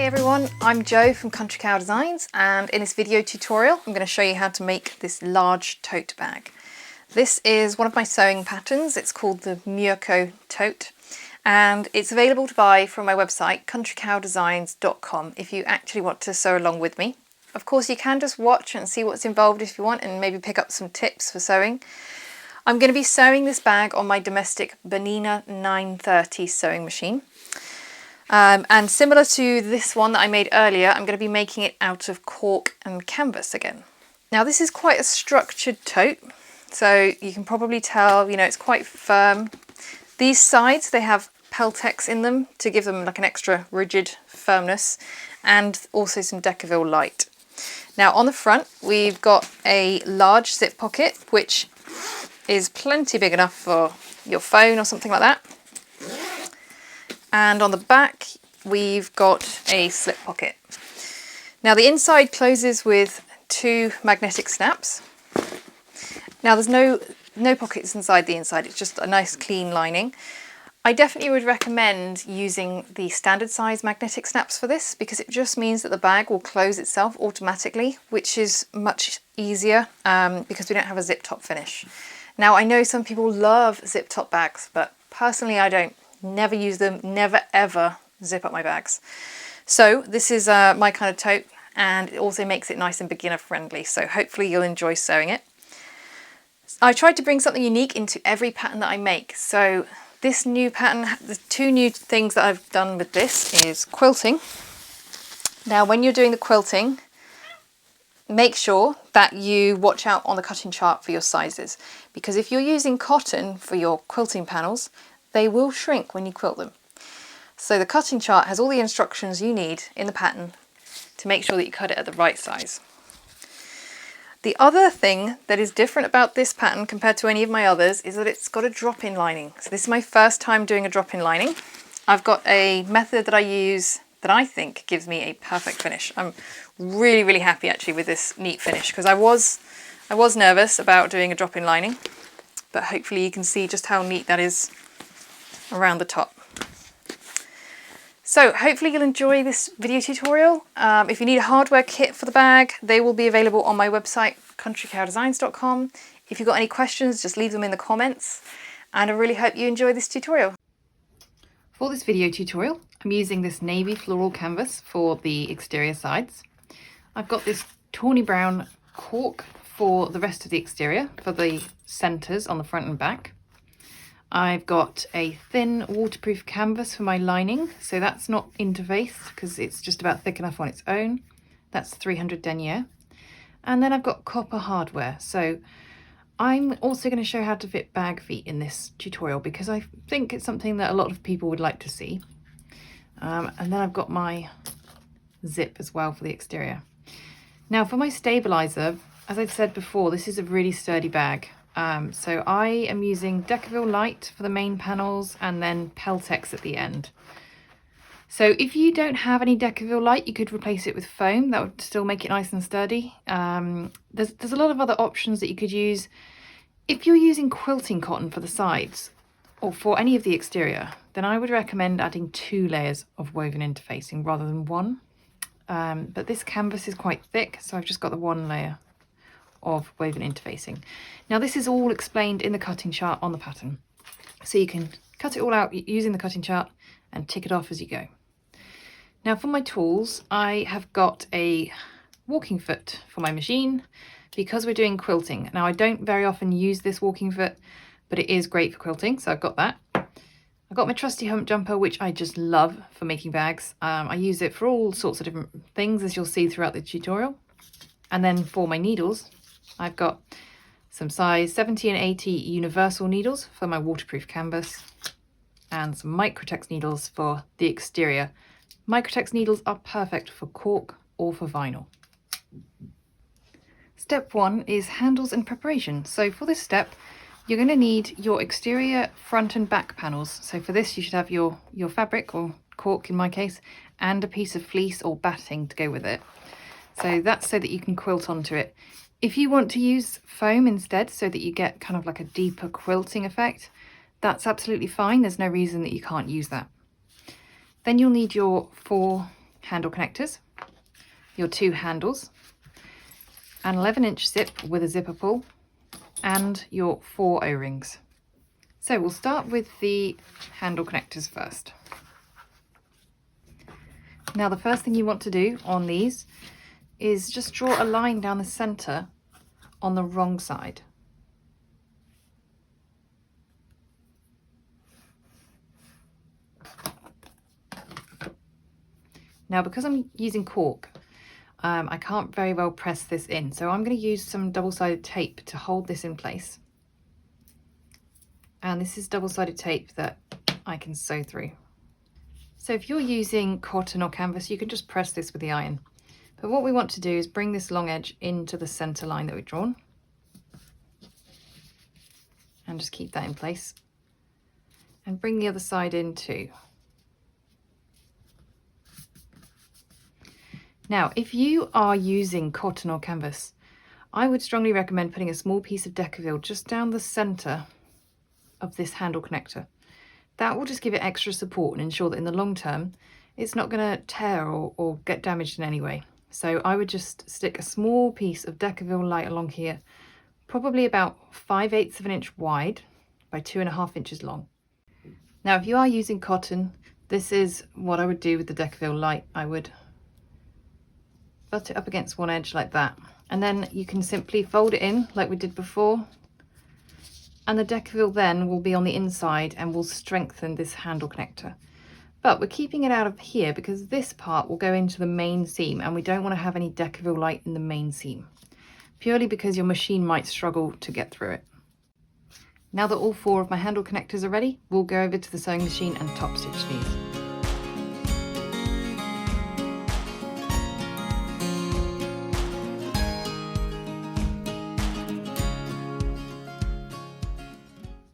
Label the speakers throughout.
Speaker 1: Hey everyone, I'm Jo from Country Cow Designs, and in this video tutorial I'm going to show you how to make this large tote bag. This is one of my sewing patterns. It's called the Muerqo Tote and it's available to buy from my website countrycowdesigns.com if you actually want to sew along with me. Of course you can just watch and see what's involved if you want and maybe pick up some tips for sewing. I'm going to be sewing this bag on my domestic Bernina 930 sewing machine. And similar to this one that I made earlier, I'm going to be making it out of cork and canvas again. Now this is quite a structured tote, so you can probably tell, it's quite firm. These sides, they have Peltex in them to give them like an extra rigid firmness and also some Decaville light. Now on the front, we've got a large zip pocket, which is plenty big enough for your phone or something like that. And on the back, we've got a slip pocket. Now the inside closes with two magnetic snaps. Now there's no pockets inside the inside, it's just a nice clean lining. I definitely would recommend using the standard size magnetic snaps for this because it just means that the bag will close itself automatically, which is much easier because we don't have a zip top finish. Now I know some people love zip top bags, but personally I don't. Never use them, never ever zip up my bags. So this is my kind of tote, and it also makes it nice and beginner friendly, so hopefully you'll enjoy sewing it. I tried to bring something unique into every pattern that I make. So this new pattern, the two new things that I've done with this is quilting. Now when you're doing the quilting, make sure that you watch out on the cutting chart for your sizes, because if you're using cotton for your quilting panels, they will shrink when you quilt them. So the cutting chart has all the instructions you need in the pattern to make sure that you cut it at the right size. The other thing that is different about this pattern compared to any of my others is that it's got a drop-in lining. So this is my first time doing a drop-in lining. I've got a method that I use that I think gives me a perfect finish. I'm really happy actually with this neat finish because I was nervous about doing a drop-in lining, but hopefully you can see just how neat that is around the top. So hopefully you'll enjoy this video tutorial. If you need a hardware kit for the bag, they will be available on my website countrycowdesigns.com. If you've got any questions, just leave them in the comments, and I really hope you enjoy this tutorial. For this video tutorial, I'm using this navy floral canvas for the exterior sides. I've got this tawny brown cork for the rest of the exterior, for the centres on the front and back. I've got a thin waterproof canvas for my lining, so that's not interfaced because it's just about thick enough on its own. That's 300 denier. And then I've got copper hardware. So I'm also going to show how to fit bag feet in this tutorial because I think it's something that a lot of people would like to see. And then I've got my zip as well for the exterior. Now for my stabiliser, as I've said before, this is a really sturdy bag. So I am using Decaville light for the main panels and then Peltex at the end. So if you don't have any Decaville light, you could replace it with foam. That would still make it nice and sturdy. There's a lot of other options that you could use. If you're using quilting cotton for the sides or for any of the exterior, then I would recommend adding 2 layers of woven interfacing rather than 1. But this canvas is quite thick, so I've just got the 1 layer of woven interfacing. Now this is all explained in the cutting chart on the pattern, so you can cut it all out using the cutting chart and tick it off as you go. Now for my tools, I have got a walking foot for my machine because we're doing quilting. Now I don't very often use this walking foot, but it is great for quilting, so I've got that. I've got my trusty hump jumper, which I just love for making bags. I use it for all sorts of different things, as you'll see throughout the tutorial. And then for my needles, I've got some size 70 and 80 universal needles for my waterproof canvas and some Microtex needles for the exterior. Microtex needles are perfect for cork or for vinyl. Step 1 is handles and preparation. So for this step, you're going to need your exterior front and back panels. So for this, you should have your fabric, or cork in my case, and a piece of fleece or batting to go with it. So that's so that you can quilt onto it. If you want to use foam instead so that you get kind of like a deeper quilting effect, that's absolutely fine. There's no reason that you can't use that. Then you'll need your 4 handle connectors, your 2 handles, an 11-inch zip with a zipper pull, and your 4 O-rings. So we'll start with the handle connectors first. Now the first thing you want to do on these is just draw a line down the center on the wrong side. Now because I'm using cork, I can't very well press this in, so I'm going to use some double-sided tape to hold this in place. And this is double-sided tape that I can sew through. So if you're using cotton or canvas, you can just press this with the iron. But what we want to do is bring this long edge into the center line that we've drawn. And just keep that in place. And bring the other side in too. Now, if you are using cotton or canvas, I would strongly recommend putting a small piece of Decaville just down the center of this handle connector. That will just give it extra support and ensure that in the long term it's not going to tear or get damaged in any way. So I would just stick a small piece of Decaville light along here, probably about 5/8 of an inch wide by 2.5 inches long. Now if you are using cotton, this is what I would do with the Decaville light. I would butt it up against one edge like that, and then you can simply fold it in like we did before, and the Decaville then will be on the inside and will strengthen this handle connector. But we're keeping it out of here because this part will go into the main seam, and we don't want to have any Decaville light in the main seam, purely because your machine might struggle to get through it. Now that all 4 of my handle connectors are ready, we'll go over to the sewing machine and top stitch these.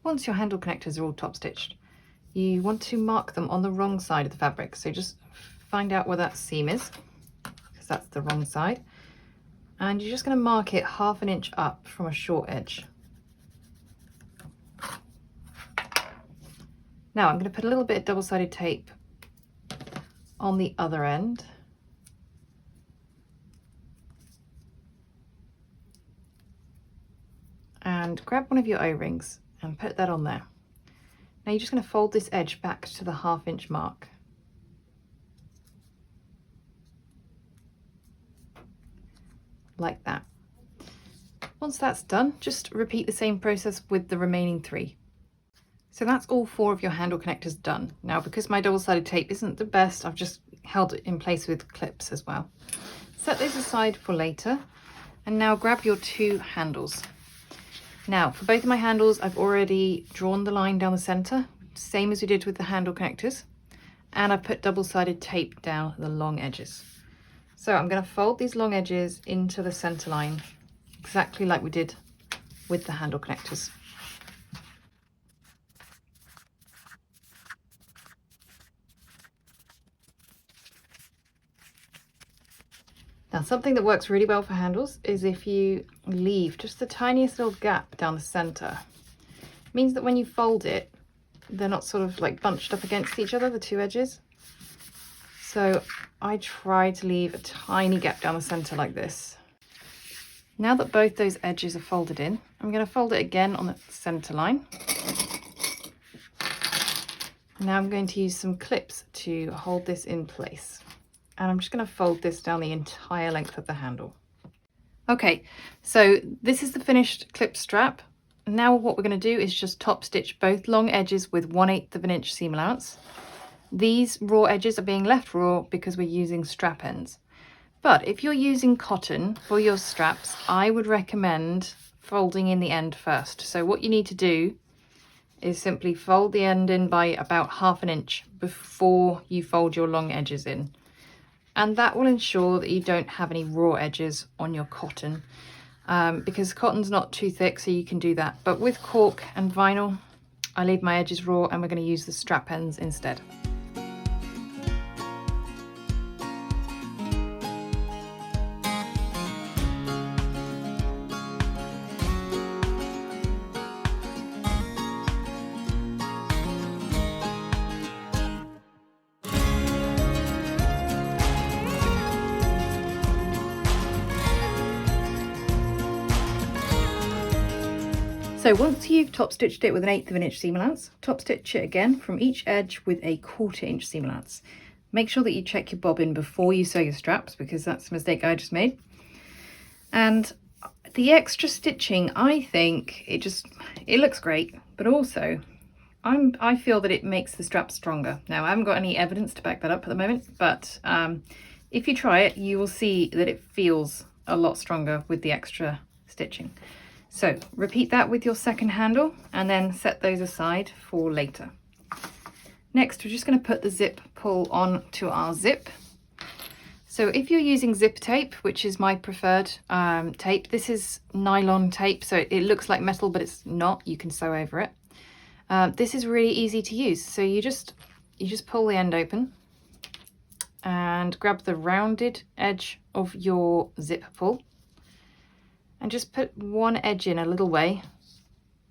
Speaker 1: Once your handle connectors are all top stitched, you want to mark them on the wrong side of the fabric. So just find out where that seam is, because that's the wrong side. And you're just going to mark it 1/2 inch up from a short edge. Now I'm going to put a little bit of double-sided tape on the other end. And grab one of your O-rings and put that on there. Now you're just going to fold this edge back to the 1/2 inch mark. Like that. Once that's done, just repeat the same process with the remaining 3. So that's all 4 of your handle connectors done. Now because my double-sided tape isn't the best, I've just held it in place with clips as well. Set this aside for later, and now grab your 2 handles. Now for both of my handles, I've already drawn the line down the center, same as we did with the handle connectors, and I've put double-sided tape down the long edges. So I'm going to fold these long edges into the center line, exactly like we did with the handle connectors. Now something that works really well for handles is if you leave just the tiniest little gap down the center. It means that when you fold it, they're not sort of like bunched up against each other, the 2 edges. So I try to leave a tiny gap down the center like this. Now that both those edges are folded in, I'm going to fold it again on the center line. Now I'm going to use some clips to hold this in place. And I'm just going to fold this down the entire length of the handle. Okay, so this is the finished clip strap. Now what we're going to do is just top stitch both long edges with 1/8 of an inch seam allowance. These raw edges are being left raw because we're using strap ends. But if you're using cotton for your straps, I would recommend folding in the end first. So what you need to do is simply fold the end in by about 1/2 inch before you fold your long edges in. And that will ensure that you don't have any raw edges on your cotton, because cotton's not too thick, so you can do that. But with cork and vinyl, I leave my edges raw, and we're going to use the strap ends instead. So once you've top stitched it with an 1/8 of an inch seam allowance, top stitch it again from each edge with a 1/4 inch seam allowance. Make sure that you check your bobbin before you sew your straps, because that's a mistake I just made. And the extra stitching, I think it looks great, but also I feel that it makes the strap stronger. Now, I haven't got any evidence to back that up at the moment, but if you try it, you will see that it feels a lot stronger with the extra stitching. So repeat that with your second handle and then set those aside for later. Next, we're just going to put the zip pull on to our zip. So if you're using zip tape, which is my preferred tape, this is nylon tape, so it looks like metal, but it's not. You can sew over it. This is really easy to use. So you just pull the end open and grab the rounded edge of your zip pull and just put one edge in a little way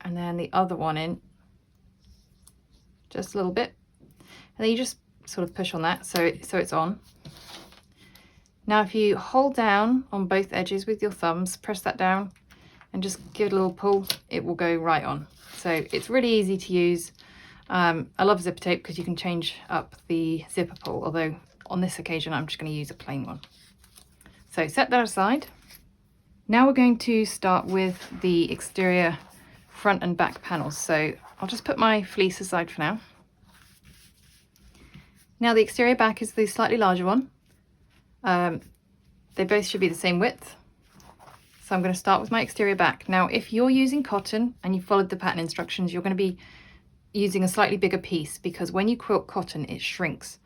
Speaker 1: and then the other one in just a little bit, and then you just sort of push on that so it's on. Now if you hold down on both edges with your thumbs, press that down and just give it a little pull, it will go right on. So it's really easy to use. I love zipper tape because you can change up the zipper pull, although on this occasion I'm just going to use a plain one. So set that aside. Now we're going to start with the exterior front and back panels. So I'll just put my fleece aside for now. Now the exterior back is the slightly larger one. They both should be the same width. So I'm going to start with my exterior back. Now if you're using cotton and you followed the pattern instructions, you're going to be using a slightly bigger piece, because when you quilt cotton it shrinks.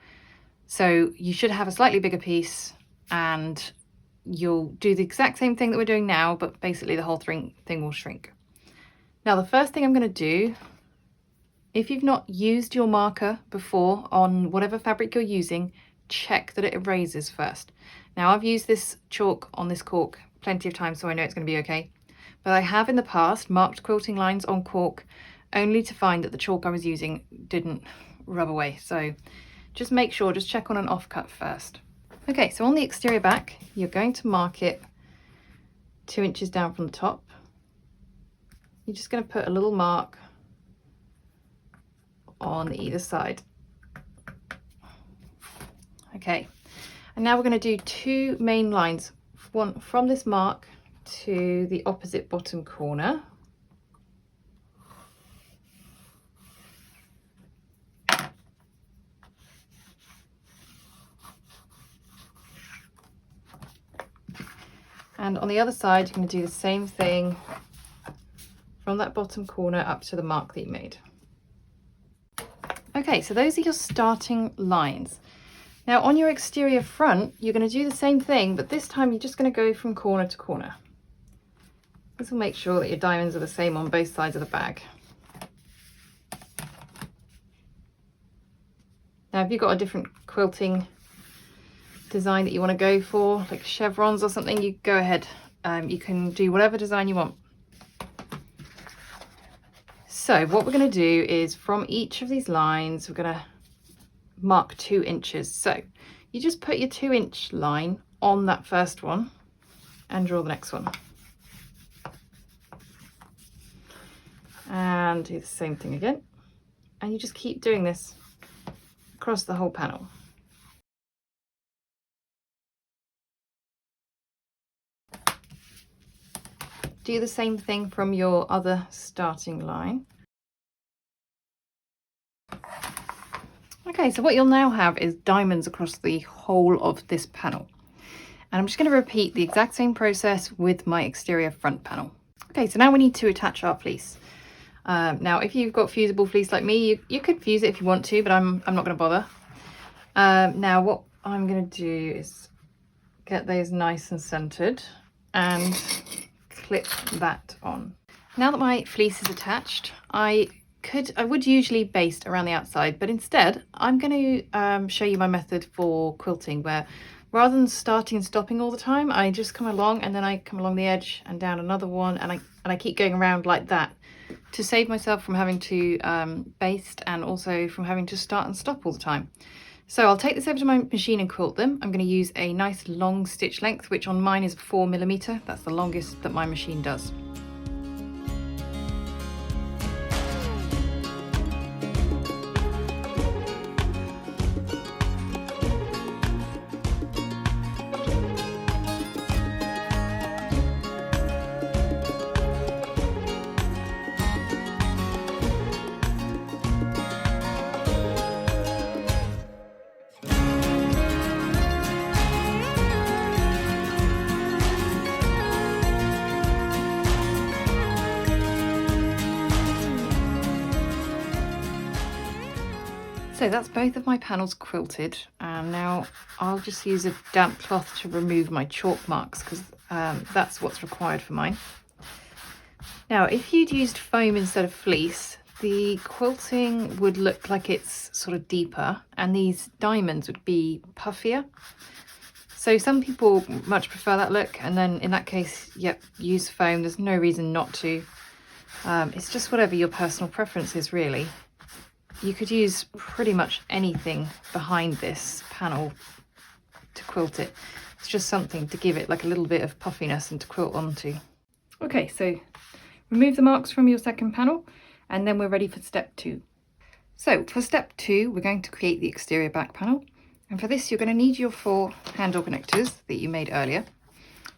Speaker 1: So you should have a slightly bigger piece and you'll do the exact same thing that we're doing now, but basically the whole thing will shrink. Now the first thing I'm going to do, if you've not used your marker before on whatever fabric you're using, check that it erases first. Now I've used this chalk on this cork plenty of times, so I know it's going to be okay, but I have in the past marked quilting lines on cork only to find that the chalk I was using didn't rub away. So just make sure, just check on an offcut first. Okay, so on the exterior back, you're going to mark it 2 inches down from the top. You're just going to put a little mark on either side. Okay, and now we're going to do 2 main lines, one from this mark to the opposite bottom corner. And on the other side, you're going to do the same thing from that bottom corner up to the mark that you made. Okay, so those are your starting lines. Now on your exterior front, you're going to do the same thing, but this time you're just going to go from corner to corner. This will make sure that your diamonds are the same on both sides of the bag. Now if you've got a different quilting design that you want to go for, like chevrons or something, you go ahead. You can do whatever design you want. So what we're going to do is from each of these lines, we're going to mark 2 inches. So you just put your 2 inch line on that first one and draw the next one. And do the same thing again. And you just keep doing this across the whole panel. Do the same thing from your other starting line. Okay, so what you'll now have is diamonds across the whole of this panel. And I'm just going to repeat the exact same process with my exterior front panel. Okay, so now we need to attach our fleece. Now, if you've got fusible fleece like me, you could fuse it if you want to, but I'm not going to bother. Now, what I'm going to do is get those nice and centered and clip that on. Now that my fleece is attached, I would usually baste around the outside, but instead I'm going to show you my method for quilting, where rather than starting and stopping all the time, I just come along and then I come along the edge and down another one, and I keep going around like that to save myself from having to baste and also from having to start and stop all the time. So I'll take this over to my machine and quilt them. I'm going to use a nice long stitch length, which on mine is 4mm. That's the longest that my machine does. So that's both of my panels quilted, and now I'll just use a damp cloth to remove my chalk marks because that's what's required for mine. Now, if you'd used foam instead of fleece, the quilting would look like it's sort of deeper and these diamonds would be puffier. So some people much prefer that look, and then in that case, yep, use foam. There's no reason not to. It's just whatever your personal preference is, really. You could use pretty much anything behind this panel to quilt it. It's just something to give it like a little bit of puffiness and to quilt onto. Okay, so remove the marks from your second panel and then we're ready for step 2. So for step 2, we're going to create the exterior back panel. And for this, you're going to need your 4 handle connectors that you made earlier,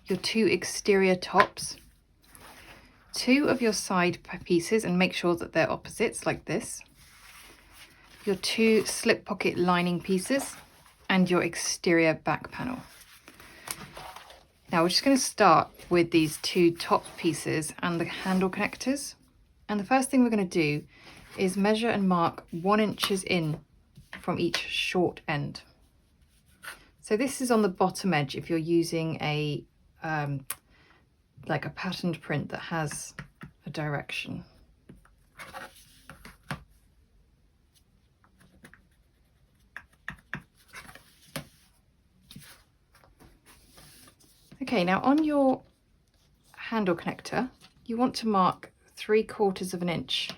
Speaker 1: your 2 exterior tops, 2 of your side pieces, and make sure that they're opposites like this, your 2 slip pocket lining pieces, and your exterior back panel. Now we're just going to start with these 2 top pieces and the handle connectors. And the first thing we're going to do is measure and mark 1 inches in from each short end. So this is on the bottom edge if you're using a like a patterned print that has a direction. Okay, now on your handle connector, you want to mark 3/4 of an inch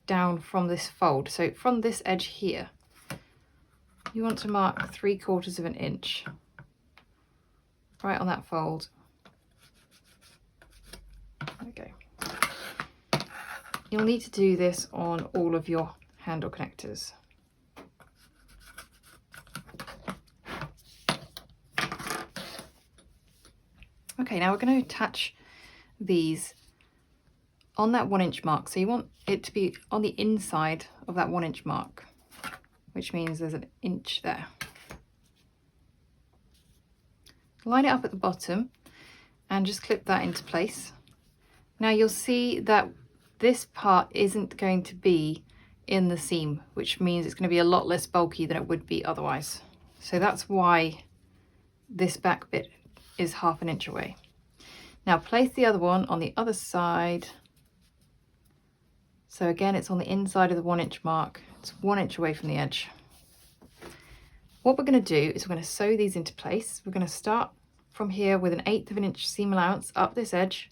Speaker 1: down from this fold. So from this edge here, you want to mark 3/4 of an inch right on that fold. There we go. You'll need to do this on all of your handle connectors. Okay, now we're going to attach these on that 1 inch mark. So you want it to be on the inside of that 1 inch mark, which means there's an inch there. Line it up at the bottom and just clip that into place. Now you'll see that this part isn't going to be in the seam, which means it's going to be a lot less bulky than it would be otherwise. So that's why this back bit is 1/2 inch away. Now place the other one on the other side. So again, it's on the inside of the 1 inch mark. It's 1 inch away from the edge. What we're going to do is we're going to sew these into place. We're going to start from here with an 1/8 of an inch seam allowance up this edge,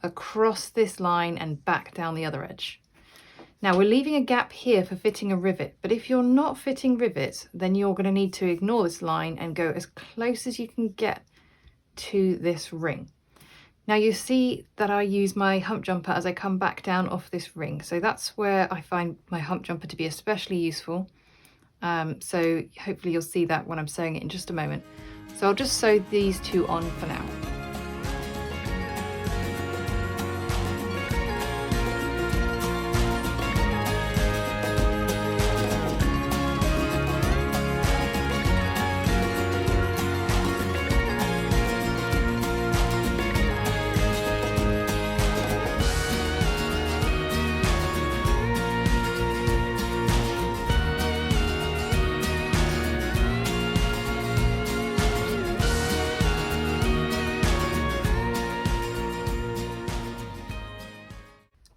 Speaker 1: across this line and back down the other edge. Now we're leaving a gap here for fitting a rivet, but if you're not fitting rivets, then you're going to need to ignore this line and go as close as you can get to this ring. Now you see that I use my hump jumper as I come back down off this ring. So that's where I find my hump jumper to be especially useful. So hopefully you'll see that when I'm sewing it in just a moment. So I'll just sew these 2 on for now.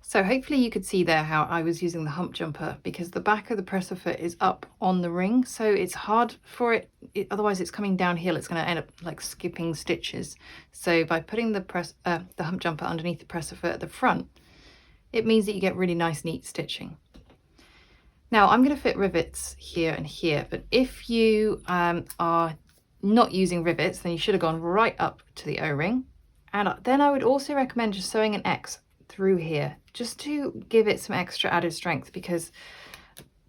Speaker 1: So hopefully you could see there how I was using the hump jumper, because the back of the presser foot is up on the ring, so it's hard for it, otherwise it's coming downhill, it's going to end up like skipping stitches. So by putting the hump jumper underneath the presser foot at the front, it means that you get really nice neat stitching. Now I'm going to fit rivets here and here, but if you are not using rivets, then you should have gone right up to the O-ring, and then I would also recommend just sewing an X through here just to give it some extra added strength, because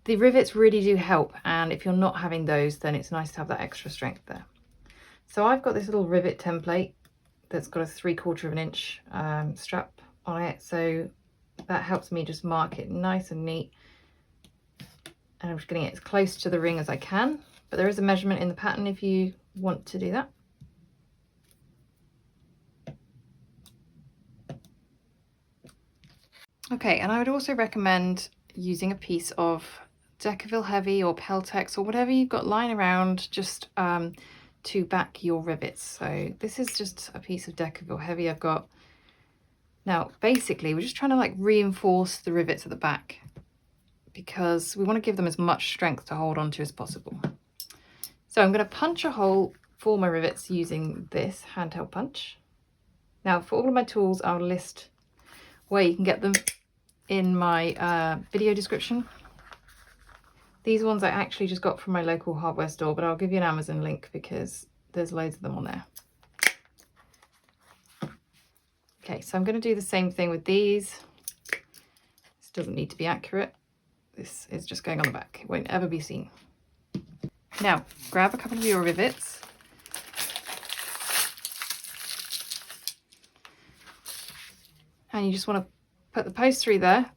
Speaker 1: the rivets really do help, and if you're not having those, then it's nice to have that extra strength there. So I've got this little rivet template that's got a 3/4 of an inch strap on it, so that helps me just mark it nice and neat, and I'm just getting it as close to the ring as I can, but there is a measurement in the pattern if you want to do that. Okay, and I would also recommend using a piece of Decaville Heavy or Peltex or whatever you've got lying around, just to back your rivets. So this is just a piece of Decaville Heavy I've got. Now basically we're just trying to like reinforce the rivets at the back because we want to give them as much strength to hold on to as possible. So I'm going to punch a hole for my rivets using this handheld punch. Now for all of my tools I'll list where you can get them in my video description. These ones I actually just got from my local hardware store, but I'll give you an Amazon link because there's loads of them on there. Okay, so I'm going to do the same thing with these. This doesn't need to be accurate. This is just going on the back. It won't ever be seen. Now, grab a couple of your rivets. And you just want to put the post through there.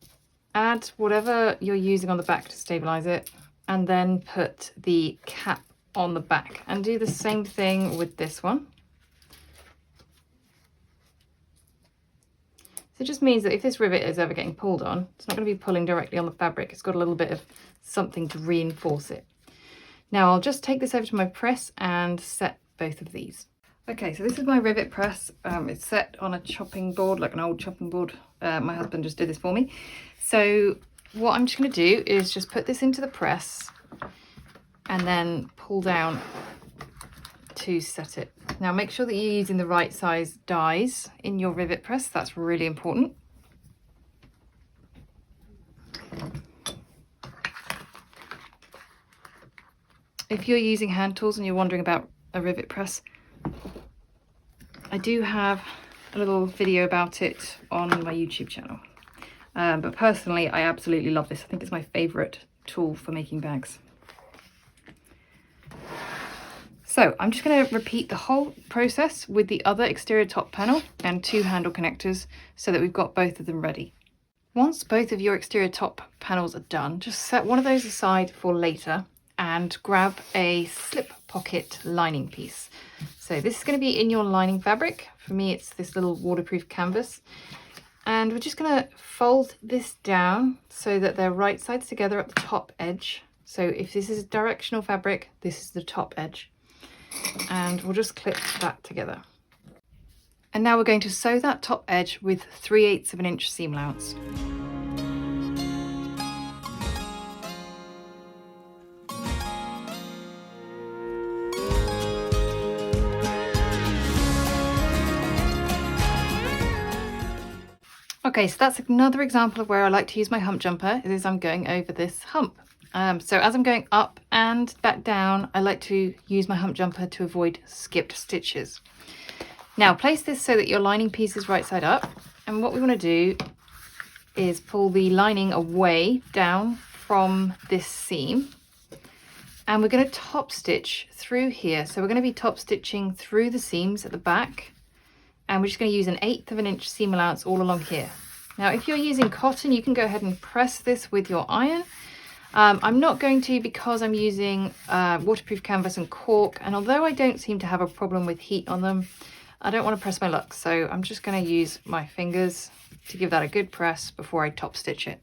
Speaker 1: Add whatever you're using on the back to stabilize it, and then put the cap on the back, and do the same thing with this one. So it just means that if this rivet is ever getting pulled on, it's not going to be pulling directly on the fabric. It's got a little bit of something to reinforce it. Now I'll just take this over to my press and set both of these. Okay, so this is my rivet press. It's set on a chopping board, like an old chopping board. My husband just did this for me. So what I'm just going to do is just put this into the press and then pull down to set it. Now make sure that you're using the right size dies in your rivet press. That's really important. If you're using hand tools and you're wondering about a rivet press, I do have a little video about it on my YouTube channel. But personally, I absolutely love this. I think it's my favourite tool for making bags. So I'm just going to repeat the whole process with the other exterior top panel and 2 handle connectors so that we've got both of them ready. Once both of your exterior top panels are done, just set one of those aside for later and grab a slip pocket lining piece. So this is going to be in your lining fabric. For me, it's this little waterproof canvas. And we're just going to fold this down so that they're right sides together at the top edge. So if this is directional fabric, this is the top edge. And we'll just clip that together. And now we're going to sew that top edge with 3/8 of an inch seam allowance. Okay, so that's another example of where I like to use my hump jumper, is I'm going over this hump. So as I'm going up and back down, I like to use my hump jumper to avoid skipped stitches. Now place this so that your lining piece is right side up, and what we want to do is pull the lining away down from this seam, and we're going to top stitch through here. So we're going to be top stitching through the seams at the back, and we're just going to use 1/8 of an inch seam allowance all along here. Now if you're using cotton, you can go ahead and press this with your iron. I'm not going to, because I'm using waterproof canvas and cork, and although I don't seem to have a problem with heat on them, I don't want to press my luck, so I'm just going to use my fingers to give that a good press before I top stitch it.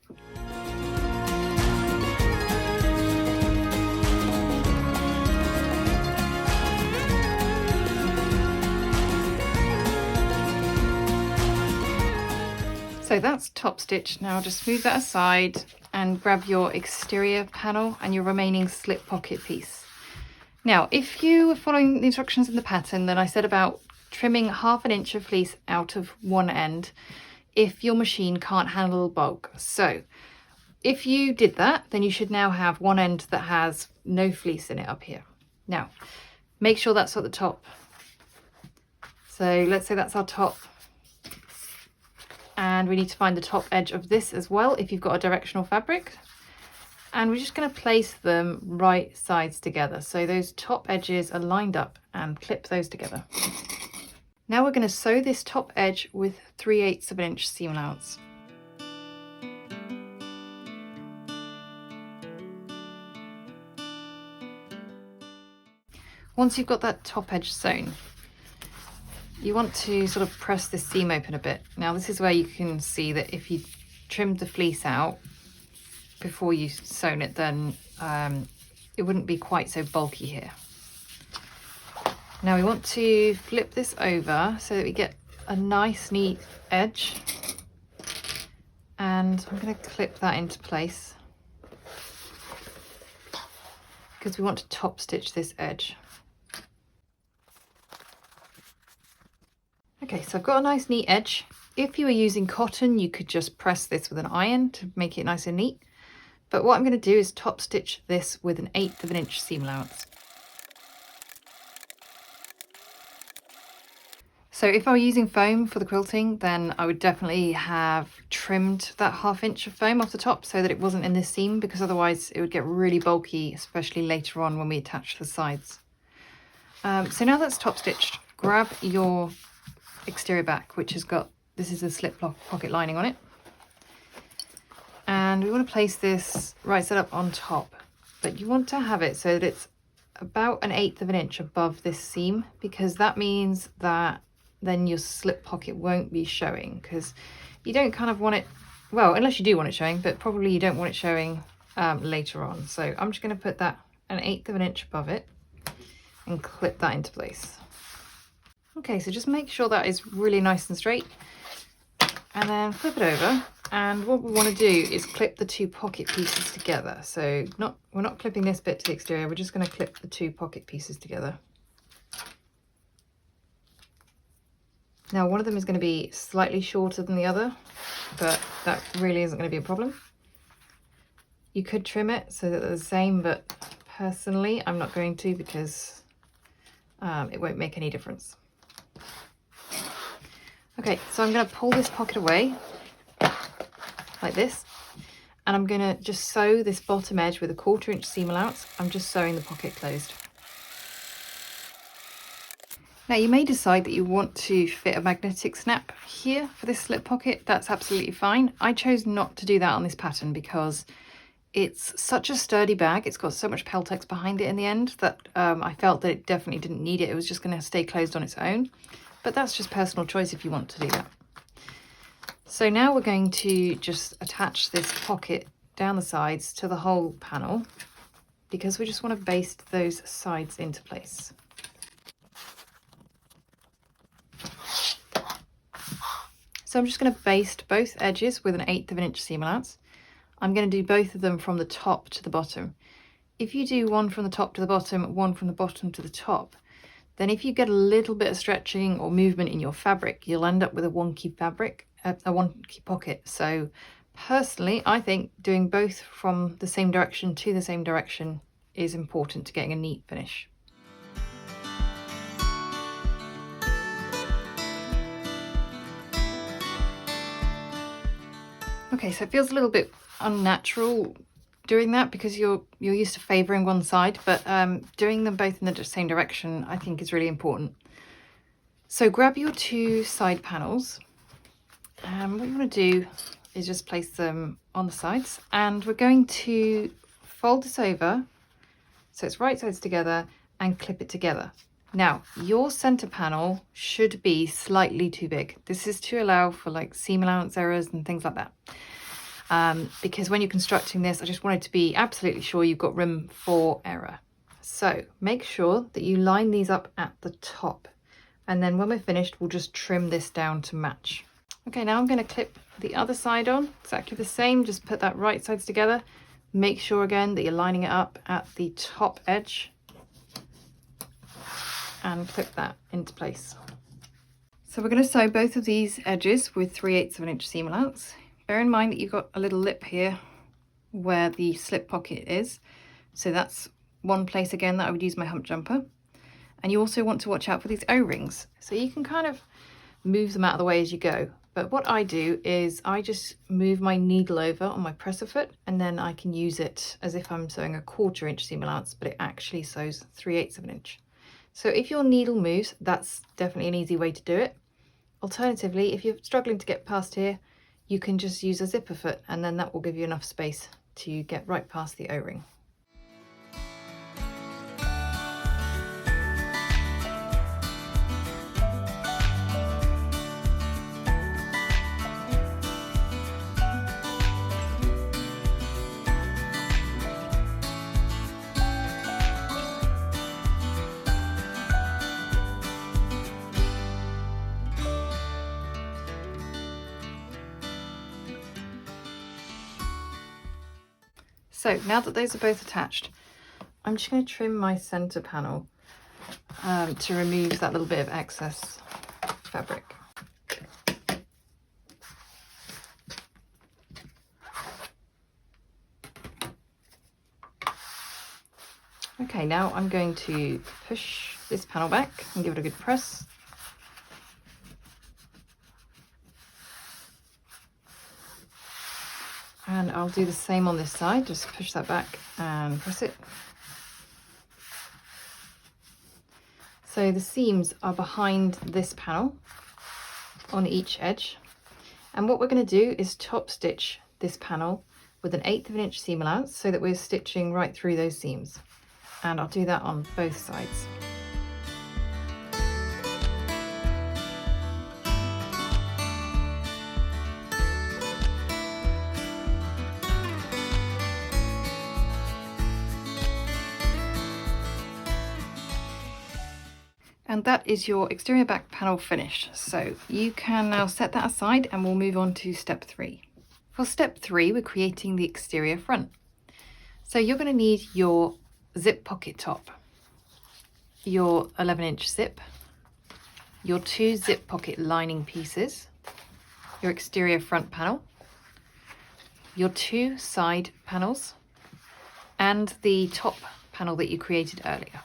Speaker 1: So that's top stitch. Now just move that aside and grab your exterior panel and your remaining slip pocket piece. Now, if you were following the instructions in the pattern, then I said about trimming 1/2 inch of fleece out of one end if your machine can't handle bulk. So if you did that, then you should now have one end that has no fleece in it up here. Now, make sure that's at the top. So let's say that's our top. And we need to find the top edge of this as well if you've got a directional fabric. And we're just going to place them right sides together so those top edges are lined up, and clip those together. Now we're going to sew this top edge with 3/8 of an inch seam allowance. Once you've got that top edge sewn, you want to sort of press this seam open a bit. Now this is where you can see that if you trimmed the fleece out before you sewn it, then it wouldn't be quite so bulky here. Now we want to flip this over so that we get a nice neat edge, and I'm going to clip that into place because we want to top stitch this edge. Okay, so I've got a nice neat edge. If you were using cotton, you could just press this with an iron to make it nice and neat. But what I'm going to do is top stitch this with an 1/8 of an inch seam allowance. So if I were using foam for the quilting, then I would definitely have trimmed that 1/2 inch of foam off the top so that it wasn't in this seam, because otherwise it would get really bulky, especially later on when we attach the sides. So now that's top stitched, grab your exterior back, which has got, this is a slip pocket lining on it, and we want to place this right side up on top, but you want to have it so that it's about an 1/8 of an inch above this seam, because that means that then your slip pocket won't be showing, because you don't kind of want it, well, unless you do want it showing, but probably you don't want it showing later on. So I'm just going to put that an 1/8 of an inch above it and clip that into place. Okay, so just make sure that is really nice and straight, and then flip it over. And what we want to do is clip the 2 pocket pieces together. So we're not clipping this bit to the exterior, we're just going to clip the 2 pocket pieces together. Now one of them is going to be slightly shorter than the other, but that really isn't going to be a problem. You could trim it so that they're the same, but personally I'm not going to, because it won't make any difference. Okay, so I'm going to pull this pocket away like this, and I'm going to just sew this bottom edge with a 1/4 inch seam allowance. I'm just sewing the pocket closed. Now you may decide that you want to fit a magnetic snap here for this slip pocket. That's absolutely fine. I chose not to do that on this pattern because it's such a sturdy bag. It's got so much Peltex behind it in the end that I felt that it definitely didn't need it. It was just going to stay closed on its own. But that's just personal choice if you want to do that. So now we're going to just attach this pocket down the sides to the whole panel, because we just want to baste those sides into place. So I'm just going to baste both edges with an 1/8 of an inch seam allowance. I'm going to do both of them from the top to the bottom. If you do one from the top to the bottom, one from the bottom to the top, then if you get a little bit of stretching or movement in your fabric, you'll end up with a wonky fabric, a wonky pocket. So personally, I think doing both from the same direction to the same direction is important to getting a neat finish. Okay, so it feels a little bit unnatural doing that because you're used to favouring one side, but doing them both in the same direction I think is really important. So grab your 2 side panels, and what you want to do is just place them on the sides, and we're going to fold this over so it's right sides together and clip it together. Now your centre panel should be slightly too big. This is to allow for like seam allowance errors and things like that. Because when you're constructing this, I just wanted to be absolutely sure you've got room for error. So make sure that you line these up at the top, and then when we're finished, we'll just trim this down to match. Okay, now I'm going to clip the other side on, exactly the same, just put that right sides together. Make sure again that you're lining it up at the top edge and clip that into place. So we're going to sew both of these edges with 3/8 of an inch seam allowance. Bear in mind that you've got a little lip here where the slip pocket is. So that's one place again that I would use my hump jumper. And you also want to watch out for these O-rings. So you can kind of move them out of the way as you go. But what I do is I just move my needle over on my presser foot, and then I can use it as if I'm sewing a 1/4 inch seam allowance, but it actually sews 3/8 of an inch. So if your needle moves, that's definitely an easy way to do it. Alternatively, if you're struggling to get past here, you can just use a zipper foot, and then that will give you enough space to get right past the O-ring. So now that those are both attached, I'm just going to trim my center panel to remove that little bit of excess fabric. Okay, now I'm going to push this panel back and give it a good press. And I'll do the same on this side, just push that back and press it. So the seams are behind this panel on each edge. And what we're going to do is top stitch this panel with an 1/8 of an inch seam allowance so that we're stitching right through those seams. And I'll do that on both sides. And that is your exterior back panel finished. So you can now set that aside and we'll move on to step 3. For step 3, we're creating the exterior front. So you're going to need your zip pocket top, your 11-inch zip, your 2 zip pocket lining pieces, your exterior front panel, your 2 side panels, and the top panel that you created earlier.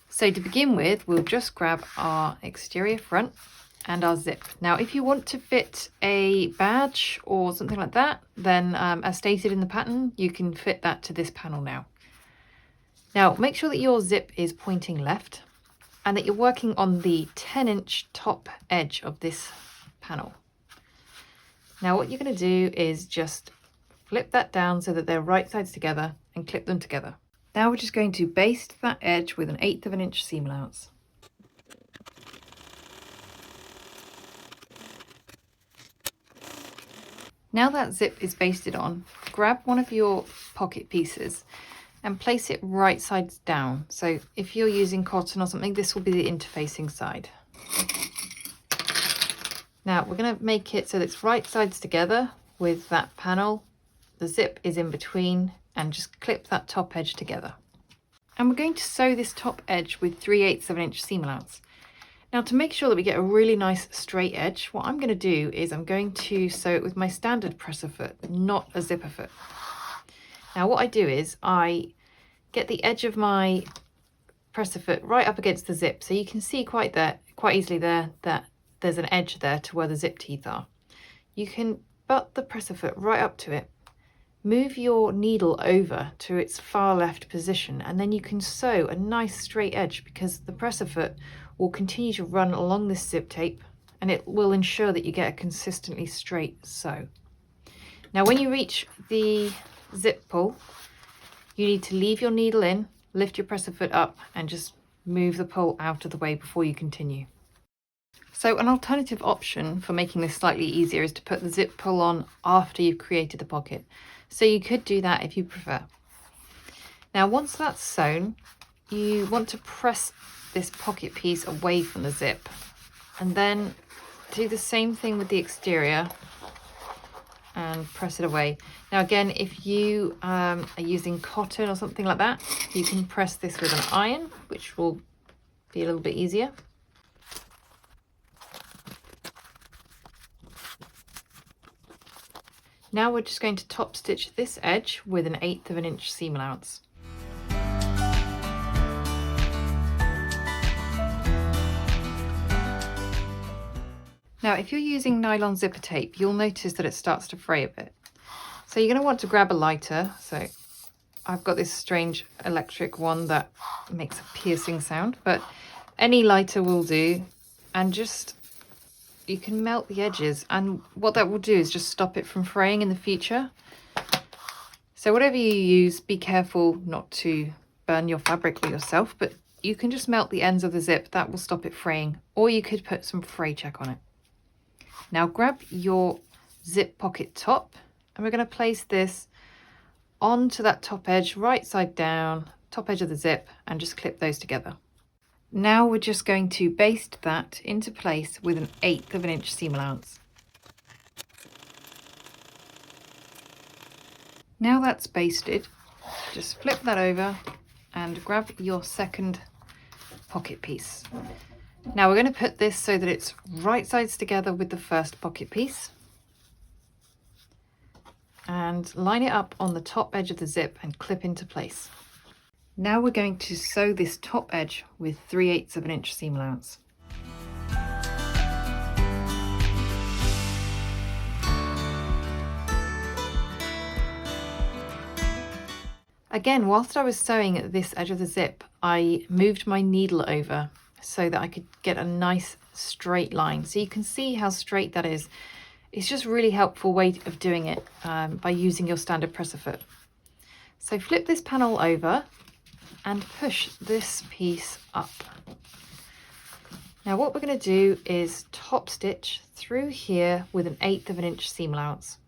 Speaker 1: So to begin with, we'll just grab our exterior front and our zip. Now, if you want to fit a badge or something like that, then as stated in the pattern, you can fit that to this panel now. Now, make sure that your zip is pointing left and that you're working on the 10-inch top edge of this panel. Now, what you're going to do is just flip that down so that they're right sides together and clip them together. Now we're just going to baste that edge with an 1/8 of an inch seam allowance. Now that zip is basted on, grab one of your pocket pieces and place it right sides down. So if you're using cotton or something, this will be the interfacing side. Now we're going to make it so that it's right sides together with that panel. The zip is in between, and just clip that top edge together. And we're going to sew this top edge with 3/8 of an inch seam allowance. Now, to make sure that we get a really nice straight edge, what I'm going to do is I'm going to sew it with my standard presser foot, not a zipper foot. Now what I do is I get the edge of my presser foot right up against the zip, so you can see quite easily there that there's an edge there to where the zip teeth are. You can butt the presser foot right up to it, move your needle over to its far left position, and then you can sew a nice straight edge because the presser foot will continue to run along this zip tape and it will ensure that you get a consistently straight sew. Now when you reach the zip pull, you need to leave your needle in, lift your presser foot up and just move the pull out of the way before you continue. So an alternative option for making this slightly easier is to put the zip pull on after you've created the pocket. So you could do that if you prefer. Now once that's sewn, you want to press this pocket piece away from the zip and then do the same thing with the exterior and press it away. Now again, if you are using cotton or something like that, you can press this with an iron, which will be a little bit easier. Now we're just going to top stitch this edge with an 1/8 of an inch seam allowance. Now if you're using nylon zipper tape, you'll notice that it starts to fray a bit. So you're going to want to grab a lighter. So I've got this strange electric one that makes a piercing sound, but any lighter will do, and just you can melt the edges, and what that will do is just stop it from fraying in the future. So whatever you use, be careful not to burn your fabric or yourself, but you can just melt the ends of the zip. That will stop it fraying, or you could put some fray check on it. Now grab your zip pocket top and we're going to place this onto that top edge, right side down, top edge of the zip, and just clip those together. Now we're just going to baste that into place with an 1/8 of an inch seam allowance. Now that's basted, just flip that over and grab your second pocket piece. Now we're going to put this so that it's right sides together with the first pocket piece, and line it up on the top edge of the zip and clip into place. Now we're going to sew this top edge with 3/8 of an inch seam allowance. Again, whilst I was sewing at this edge of the zip, I moved my needle over so that I could get a nice straight line. So you can see how straight that is. It's just a really helpful way of doing it by using your standard presser foot. So flip this panel over and push this piece up. Now what we're going to do is top stitch through here with 1/8 of an inch seam allowance.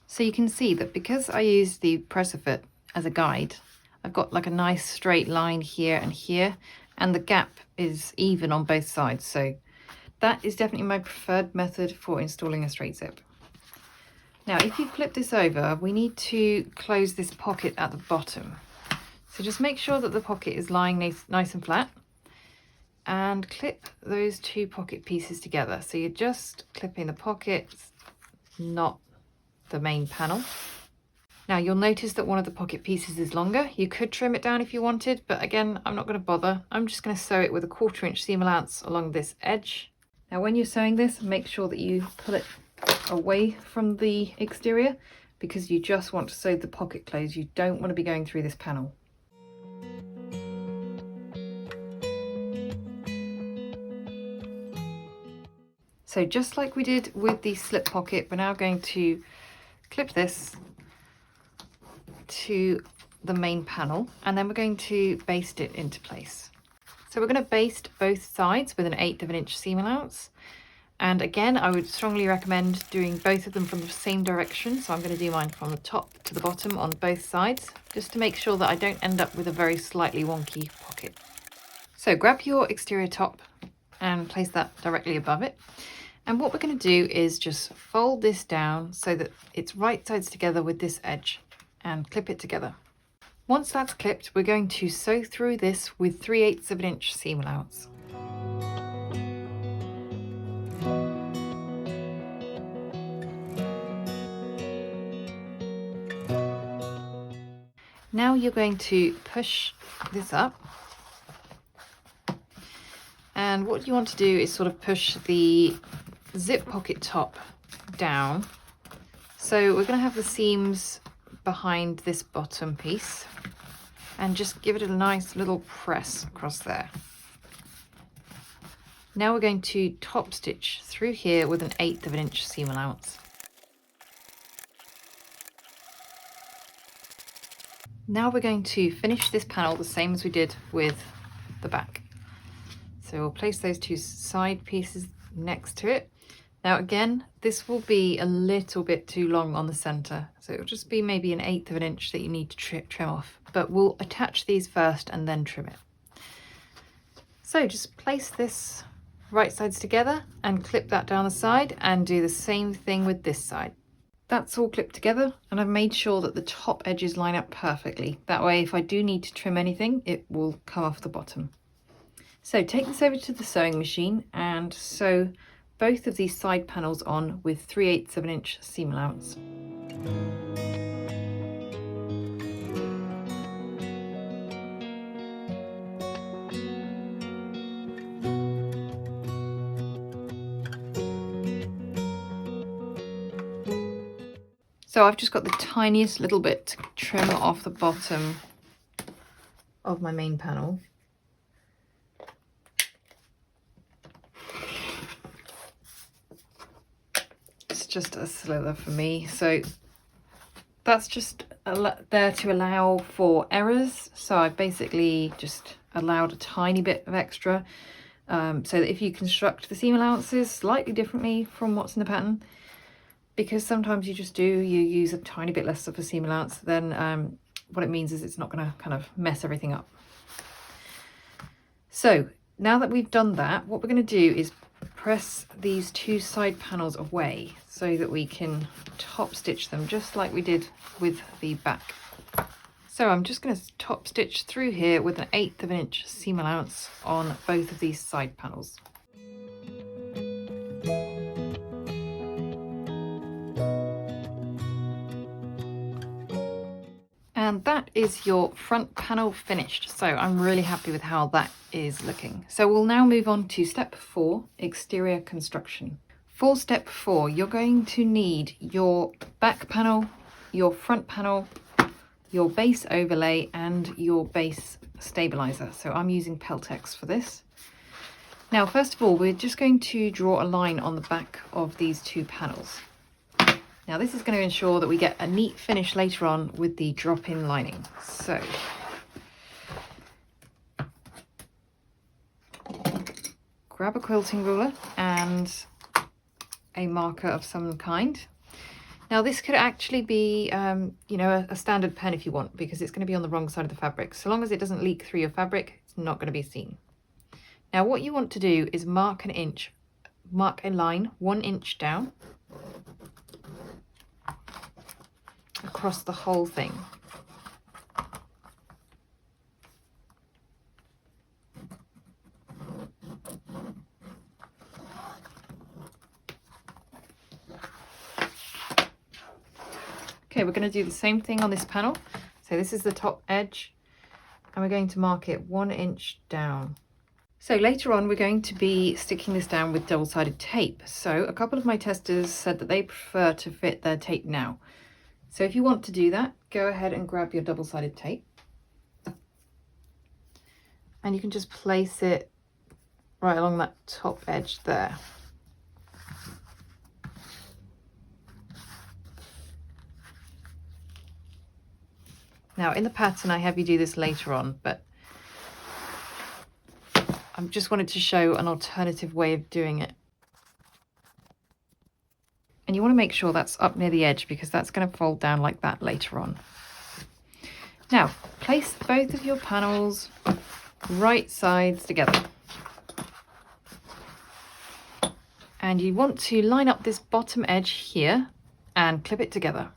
Speaker 1: So you can see that because I use the presser foot as a guide, I've got like a nice straight line here, and the gap is even on both sides. So that is definitely my preferred method for installing a straight zip. Now, if you flip this over, we need to close this pocket at the bottom. So just make sure that the pocket is lying nice and flat, and clip those two pocket pieces together. So you're just clipping the pockets, not the main panel. Now you'll notice that one of the pocket pieces is longer. You could trim it down if you wanted, but again, I'm not going to bother. I'm just going to sew it with a 1/4 inch seam allowance along this edge. Now when you're sewing this, make sure that you pull it away from the exterior, because you just want to sew the pocket closed. You don't want to be going through this panel. So just like we did with the slip pocket, we're now going to clip this to the main panel, and then we're going to baste it into place. So we're going to baste both sides with 1/8 of an inch seam allowance. And again, I would strongly recommend doing both of them from the same direction. So I'm going to do mine from the top to the bottom on both sides, just to make sure that I don't end up with a very slightly wonky pocket. So grab your exterior top and place that directly above it. And what we're going to do is just fold this down so that it's right sides together with this edge, and clip it together. Once that's clipped, we're going to sew through this with 3/8 of an inch seam allowance. Now you're going to push this up, and what you want to do is sort of push the zip pocket top down. So we're going to have the seams behind this bottom piece, and just give it a nice little press across there. Now we're going to top stitch through here with 1/8 of an inch seam allowance. Now we're going to finish this panel the same as we did with the back. So we'll place those two side pieces next to it. Now again, this will be a little bit too long on the center, so it'll just be maybe 1/8 of an inch that you need to trim off, but we'll attach these first and then trim it. So just place this right sides together and clip that down the side, and do the same thing with this side. That's all clipped together, and I've made sure that the top edges line up perfectly. That way, if I do need to trim anything, it will come off the bottom. So take this over to the sewing machine and sew both of these side panels on with 3/8 of an inch seam allowance. So I've just got the tiniest little bit to trim off the bottom of my main panel. It's just a slither for me, so that's just there to allow for errors. So I've basically just allowed a tiny bit of extra, so that if you construct the seam allowances slightly differently from what's in the pattern, because sometimes you use a tiny bit less of a seam allowance, then what it means is it's not going to kind of mess everything up. So now that we've done that, what we're going to do is press these two side panels away so that we can top stitch them just like we did with the back. So I'm just going to top stitch through here with 1/8 of an inch seam allowance on both of these side panels. And that is your front panel finished. So I'm really happy with how that is looking. So we'll now move on to step 4, exterior construction. For step 4, you're going to need your back panel, your front panel, your base overlay and your base stabilizer. So I'm using Peltex for this. Now, first of all, we're just going to draw a line on the back of these two panels. Now this is going to ensure that we get a neat finish later on with the drop-in lining. So grab a quilting ruler and a marker of some kind. Now this could actually be, you know, a standard pen if you want, because it's going to be on the wrong side of the fabric. So long as it doesn't leak through your fabric, it's not going to be seen. Now what you want to do is mark a line 1 inch down across the whole thing. Okay, we're going to do the same thing on this panel. So this is the top edge and we're going to mark it 1 inch down. So later on we're going to be sticking this down with double-sided tape. So a couple of my testers said that they prefer to fit their tape now. So if you want to do that, go ahead and grab your double-sided tape. And you can just place it right along that top edge there. Now in the pattern I have you do this later on, but I just wanted to show an alternative way of doing it. And you want to make sure that's up near the edge because that's going to fold down like that later on. Now, place both of your panels right sides together. And you want to line up this bottom edge here and clip it together.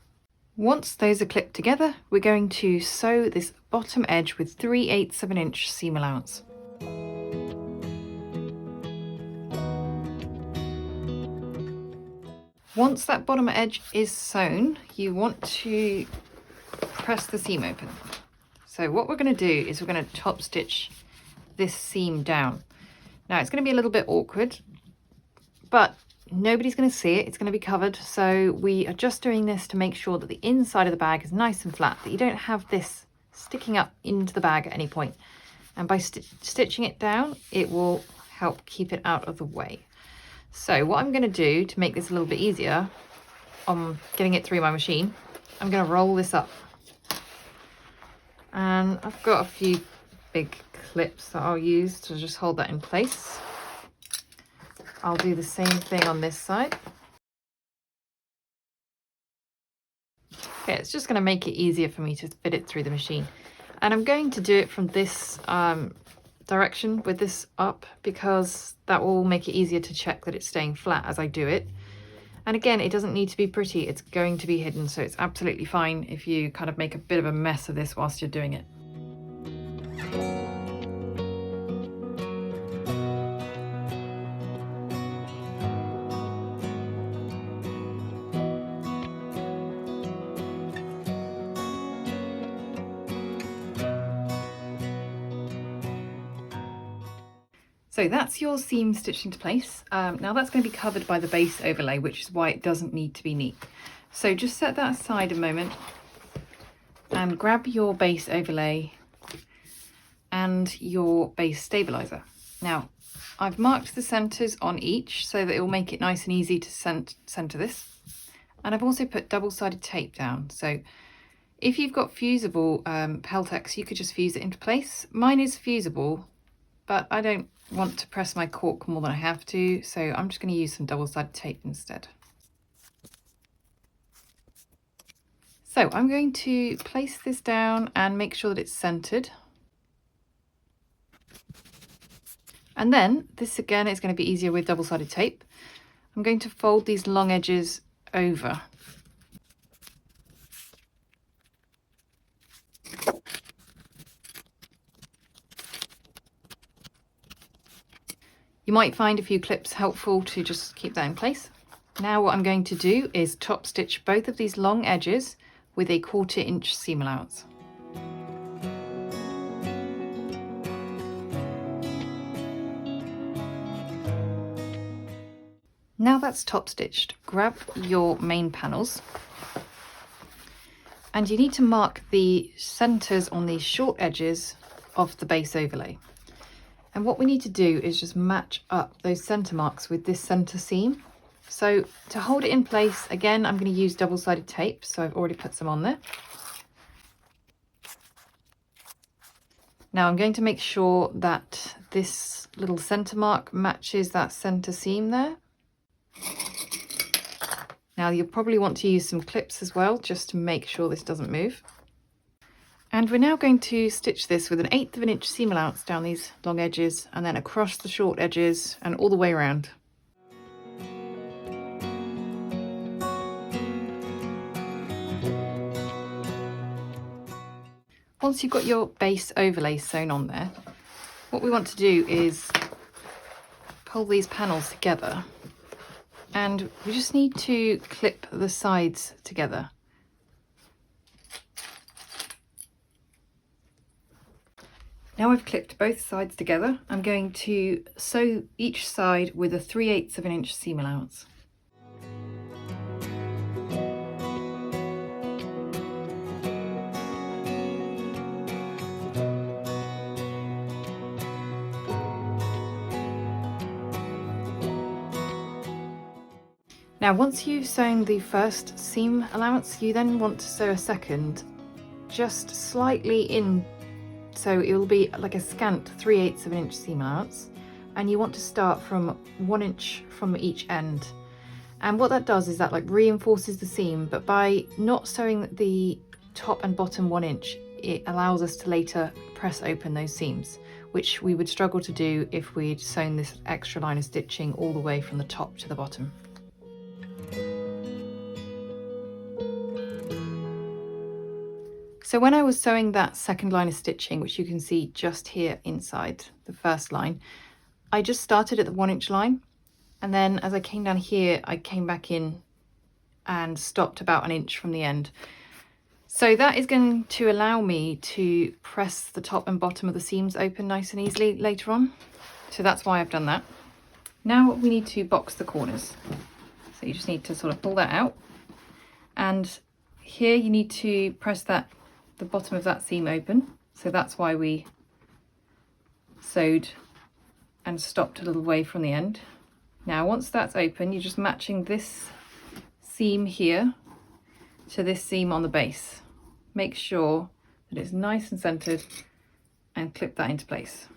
Speaker 1: Once those are clipped together, we're going to sew this bottom edge with 3/8 of an inch seam allowance. Once that bottom edge is sewn, you want to press the seam open. So what we're going to do is we're going to top stitch this seam down. Now it's going to be a little bit awkward, but nobody's going to see it. It's going to be covered. So we are just doing this to make sure that the inside of the bag is nice and flat, that you don't have this sticking up into the bag at any point. And by stitching it down, it will help keep it out of the way. So what I'm going to do to make this a little bit easier on getting it through my machine, I'm going to roll this up. And I've got a few big clips that I'll use to just hold that in place. I'll do the same thing on this side. Okay, it's just going to make it easier for me to fit it through the machine. And I'm going to do it from this direction with this up because that will make it easier to check that it's staying flat as I do it. And again, it doesn't need to be pretty, it's going to be hidden, so it's absolutely fine if you kind of make a bit of a mess of this whilst you're doing it. So that's your seam stitched into place. Now that's going to be covered by the base overlay, which is why it doesn't need to be neat. So just set that aside a moment and grab your base overlay and your base stabilizer. Now I've marked the centers on each so that it will make it nice and easy to center this. And I've also put double-sided tape down. So if you've got fusible Peltex, you could just fuse it into place. Mine is fusible, but I don't want to press my cork more than I have to, so I'm just going to use some double-sided tape instead. So I'm going to place this down and make sure that it's centered. And then this again is going to be easier with double-sided tape. I'm going to fold these long edges over. You might find a few clips helpful to just keep that in place. Now what I'm going to do is top stitch both of these long edges with a 1/4 inch seam allowance. Now that's top stitched, grab your main panels and you need to mark the centers on these short edges of the base overlay. And what we need to do is just match up those center marks with this center seam. So to hold it in place, again, I'm going to use double-sided tape. So I've already put some on there. Now I'm going to make sure that this little center mark matches that center seam there. Now you'll probably want to use some clips as well, just to make sure this doesn't move. And we're now going to stitch this with an 1/8 of an inch seam allowance down these long edges and then across the short edges and all the way around. Once you've got your base overlay sewn on there, what we want to do is pull these panels together and we just need to clip the sides together. Now I've clipped both sides together, I'm going to sew each side with a 3/8 of an inch seam allowance. Now once you've sewn the first seam allowance, you then want to sew a second just slightly in, so it will be like a scant 3/8 of an inch seam allowance, and you want to start from 1 inch from each end. And what that does is that like reinforces the seam, but by not sewing the top and bottom 1 inch, it allows us to later press open those seams, which we would struggle to do if we'd sewn this extra line of stitching all the way from the top to the bottom. So when I was sewing that second line of stitching, which you can see just here inside the first line, I just started at the 1 inch line, and then as I came down here, I came back in and stopped about 1 inch from the end. So that is going to allow me to press the top and bottom of the seams open nice and easily later on. So that's why I've done that. Now we need to box the corners. So you just need to sort of pull that out, and here you need to press the bottom of that seam open. So that's why we sewed and stopped a little way from the end. Now once that's open, you're just matching this seam here to this seam on the base. Make sure that it's nice and centered and clip that into place.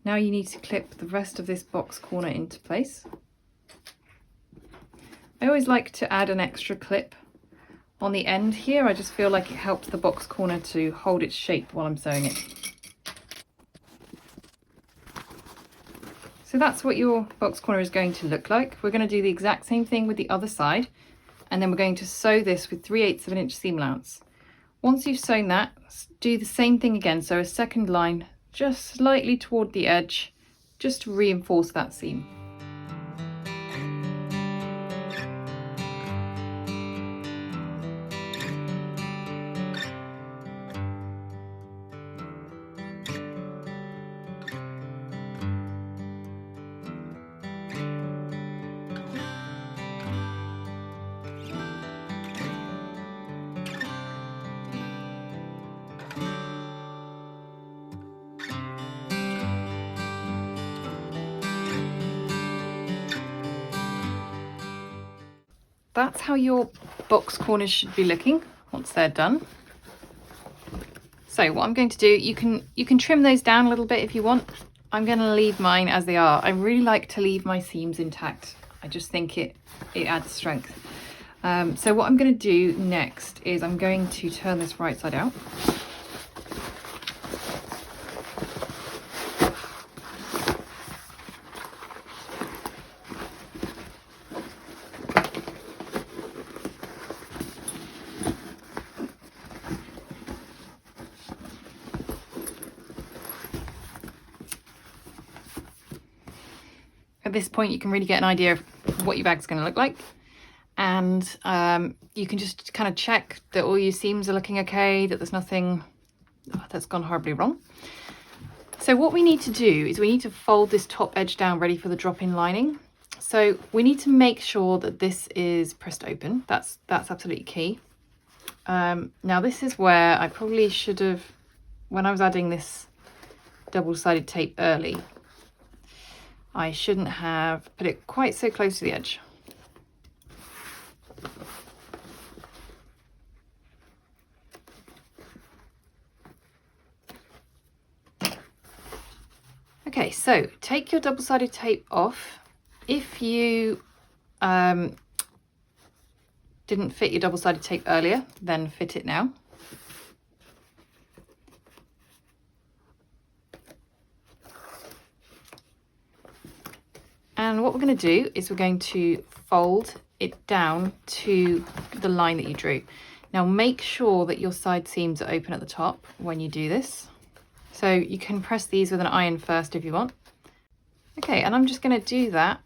Speaker 1: Now you need to clip the rest of this box corner into place. I always like to add an extra clip on the end here. I just feel like it helps the box corner to hold its shape while I'm sewing it. So that's what your box corner is going to look like. We're going to do the exact same thing with the other side, and then we're going to sew this with 3/8 of an inch seam allowance. Once you've sewn that, do the same thing again. So a second line just slightly toward the edge, just to reinforce that seam. That's how your box corners should be looking once they're done. So what I'm going to do, you can trim those down a little bit if you want. I'm going to leave mine as they are. I really like to leave my seams intact. I just think it adds strength. So what I'm going to do next is I'm going to turn this right side out. At this point you can really get an idea of what your bag's going to look like, and you can just kind of check that all your seams are looking okay, that there's nothing that's gone horribly wrong. So what we need to do is we need to fold this top edge down ready for the drop-in lining. So we need to make sure that this is pressed open. That's absolutely key. Now this is where I probably should have, when I was adding this double-sided tape early, I shouldn't have put it quite so close to the edge. Okay, so take your double-sided tape off. If you didn't fit your double-sided tape earlier, then fit it now. And what we're going to do is we're going to fold it down to the line that you drew. Now make sure that your side seams are open at the top when you do this. So you can press these with an iron first if you want. Okay, and I'm just going to do that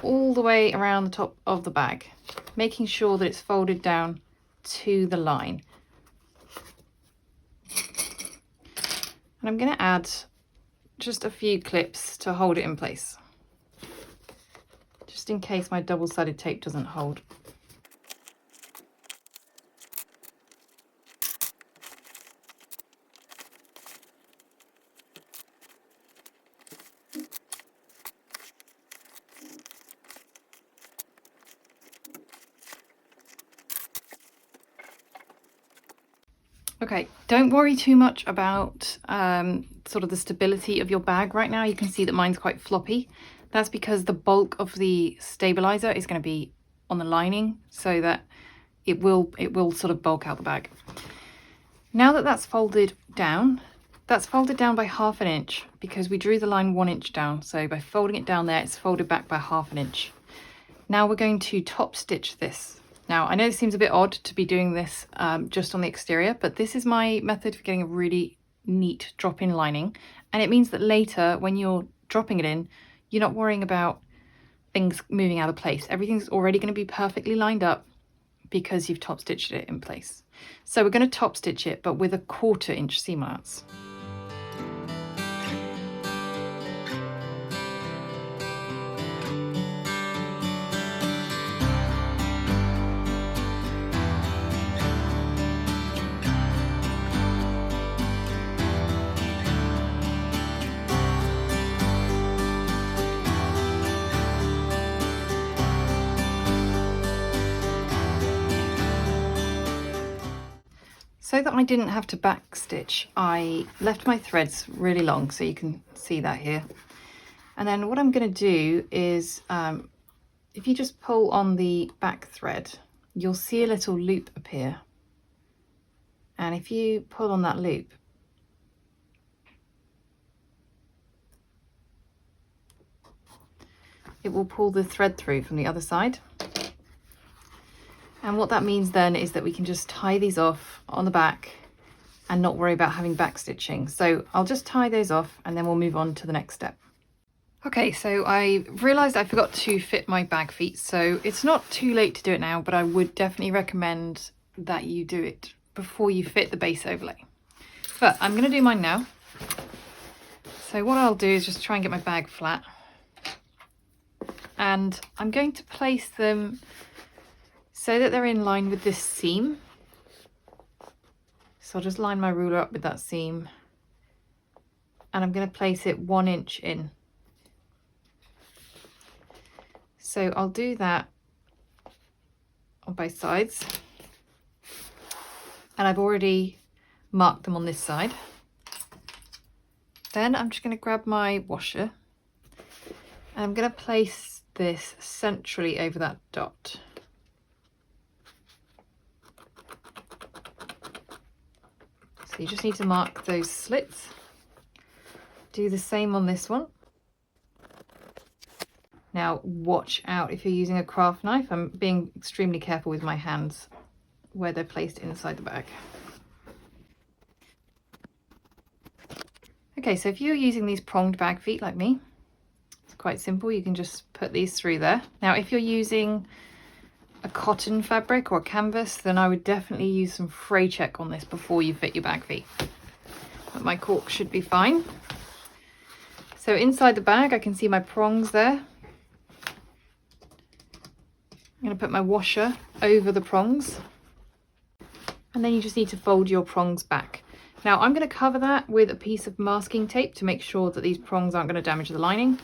Speaker 1: all the way around the top of the bag, making sure that it's folded down to the line. And I'm going to add just a few clips to hold it in place, just in case my double-sided tape doesn't hold. Okay, don't worry too much about sort of the stability of your bag right now. You can see that mine's quite floppy. That's because the bulk of the stabilizer is going to be on the lining, so that it will sort of bulk out the bag. Now that that's folded down by 1/2 inch, because we drew the line 1 inch down. So by folding it down there, it's folded back by 1/2 inch. Now we're going to top stitch this. Now, I know it seems a bit odd to be doing this just on the exterior, but this is my method for getting a really neat drop-in lining. And it means that later, when you're dropping it in, you're not worrying about things moving out of place. Everything's already going to be perfectly lined up because you've top stitched it in place. So we're going to top stitch it, but with a 1/4 inch seam allowance. So that I didn't have to back stitch, I left my threads really long, so you can see that here. And then what I'm going to do is, if you just pull on the back thread, you'll see a little loop appear. And if you pull on that loop, it will pull the thread through from the other side. And what that means then is that we can just tie these off on the back and not worry about having back stitching. So I'll just tie those off and then we'll move on to the next step. Okay, so I realized I forgot to fit my bag feet, so it's not too late to do it now, but I would definitely recommend that you do it before you fit the base overlay. But I'm going to do mine now. So what I'll do is just try and get my bag flat. And I'm going to place them so that they're in line with this seam. So I'll just line my ruler up with that seam. And I'm going to place it 1 inch in. So I'll do that on both sides. And I've already marked them on this side. Then I'm just going to grab my washer. And I'm going to place this centrally over that dot. So you just need to mark those slits. Do the same on this one. Now watch out if you're using a craft knife. I'm being extremely careful with my hands where they're placed inside the bag. Okay, so if you're using these pronged bag feet like me, it's quite simple. You can just put these through there. Now, if you're using a cotton fabric or a canvas, then I would definitely use some fray check on this before you fit your bag feet. But my cork should be fine. So inside the bag, I can see my prongs there. I'm going to put my washer over the prongs. And then you just need to fold your prongs back. Now I'm going to cover that with a piece of masking tape to make sure that these prongs aren't going to damage the lining.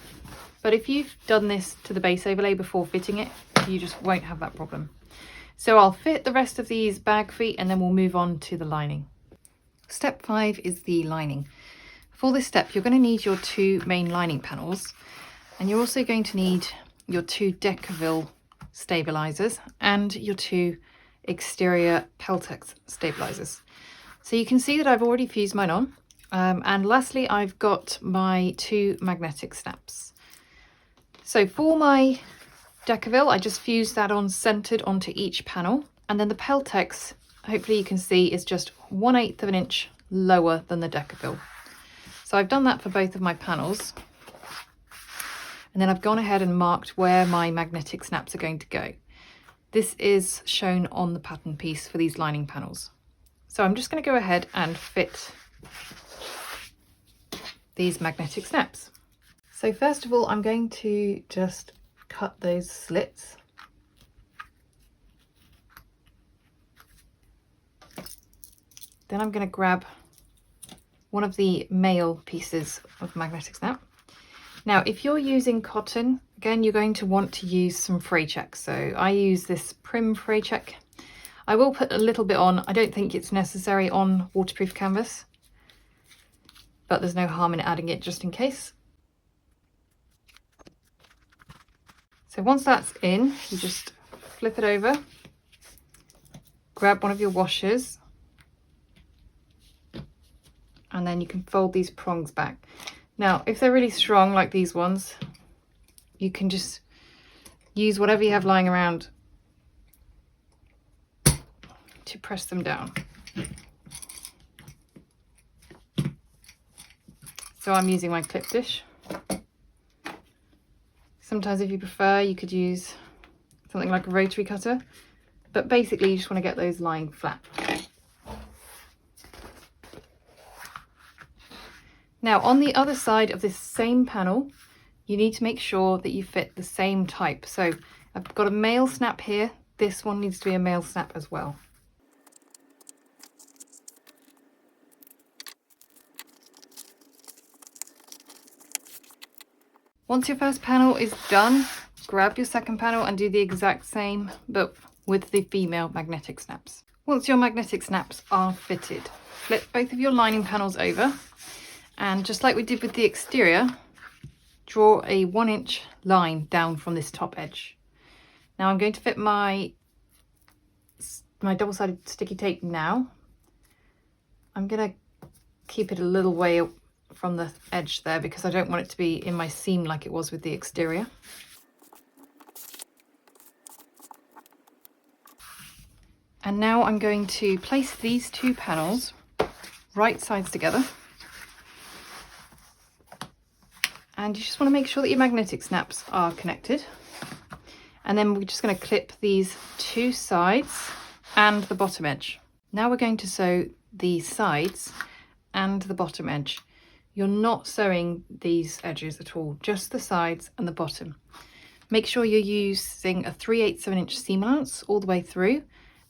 Speaker 1: But if you've done this to the base overlay before fitting it, you just won't have that problem. So I'll fit the rest of these bag feet and then we'll move on to the lining. Step 5 is the lining. For this step, you're going to need your 2 main lining panels, and you're also going to need your 2 Decaville stabilizers and your 2 exterior Peltex stabilizers. So you can see that I've already fused mine on. And lastly, I've got my 2 magnetic snaps. So for my Decaville, I just fused that on centered onto each panel. And then the Peltex, hopefully you can see, is just 1/8 of an inch lower than the Decaville. So I've done that for both of my panels. And then I've gone ahead and marked where my magnetic snaps are going to go. This is shown on the pattern piece for these lining panels. So I'm just going to go ahead and fit these magnetic snaps. So first of all, I'm going to just cut those slits. Then I'm going to grab one of the male pieces of magnetic snap. Now, if you're using cotton, again, you're going to want to use some fray check. So I use this Prim fray check. I will put a little bit on. I don't think it's necessary on waterproof canvas, but there's no harm in adding it just in case. So once that's in, you just flip it over, grab one of your washers, and then you can fold these prongs back. Now, if they're really strong like these ones, you can just use whatever you have lying around to press them down. So I'm using my clip dish. Sometimes if you prefer, you could use something like a rotary cutter, but basically you just want to get those lying flat. Now on the other side of this same panel, you need to make sure that you fit the same type. So I've got a male snap here. This one needs to be a male snap as well. Once your first panel is done, grab your second panel and do the exact same, but with the female magnetic snaps. Once your magnetic snaps are fitted, flip both of your lining panels over, and just like we did with the exterior, draw a 1-inch line down from this top edge. Now I'm going to fit my double-sided sticky tape now. I'm going to keep it a little way from the edge there because I don't want it to be in my seam like it was with the exterior. And now I'm going to place these 2 panels right sides together. And you just want to make sure that your magnetic snaps are connected. And then we're just going to clip these 2 sides and the bottom edge. Now we're going to sew the sides and the bottom edge. You're not sewing these edges at all, just the sides and the bottom. Make sure you're using a 3/8 of an inch seam allowance all the way through.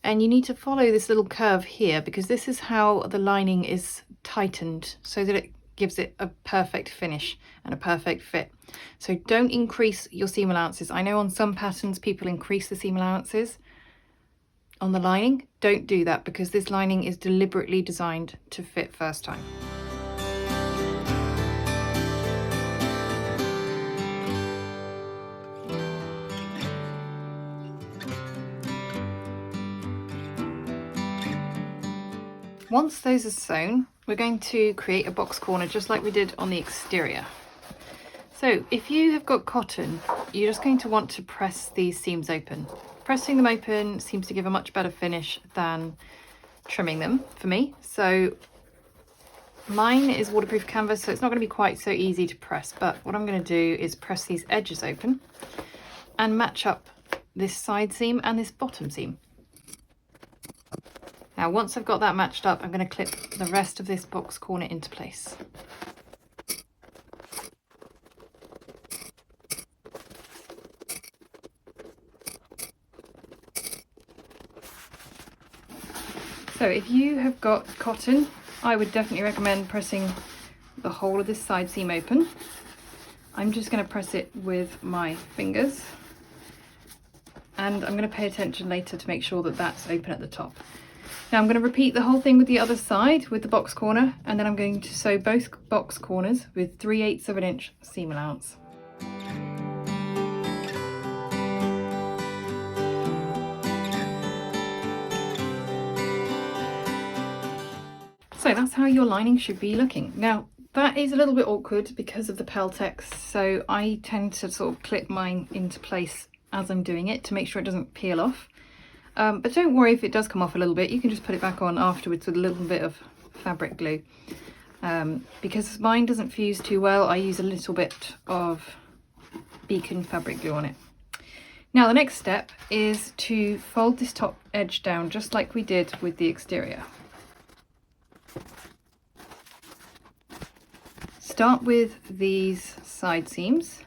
Speaker 1: And you need to follow this little curve here because this is how the lining is tightened so that it gives it a perfect finish and a perfect fit. So don't increase your seam allowances. I know on some patterns people increase the seam allowances on the lining. Don't do that because this lining is deliberately designed to fit first time. Once those are sewn, we're going to create a box corner just like we did on the exterior. So if you have got cotton, you're just going to want to press these seams open. Pressing them open seems to give a much better finish than trimming them for me. So mine is waterproof canvas, so it's not going to be quite so easy to press, but what I'm going to do is press these edges open and match up this side seam and this bottom seam. Now once I've got that matched up, I'm going to clip the rest of this box corner into place. So if you have got cotton, I would definitely recommend pressing the whole of this side seam open. I'm just going to press it with my fingers, and I'm going to pay attention later to make sure that that's open at the top. Now I'm going to repeat the whole thing with the other side with the box corner, and then I'm going to sew both box corners with 3/8 of an inch seam allowance. So that's how your lining should be looking. Now that is a little bit awkward because of the Peltex, so I tend to sort of clip mine into place as I'm doing it to make sure it doesn't peel off. But don't worry if it does come off a little bit, you can just put it back on afterwards with a little bit of fabric glue. Because mine doesn't fuse too well, I use a little bit of Beacon fabric glue on it. Now the next step is to fold this top edge down just like we did with the exterior. Start with these side seams,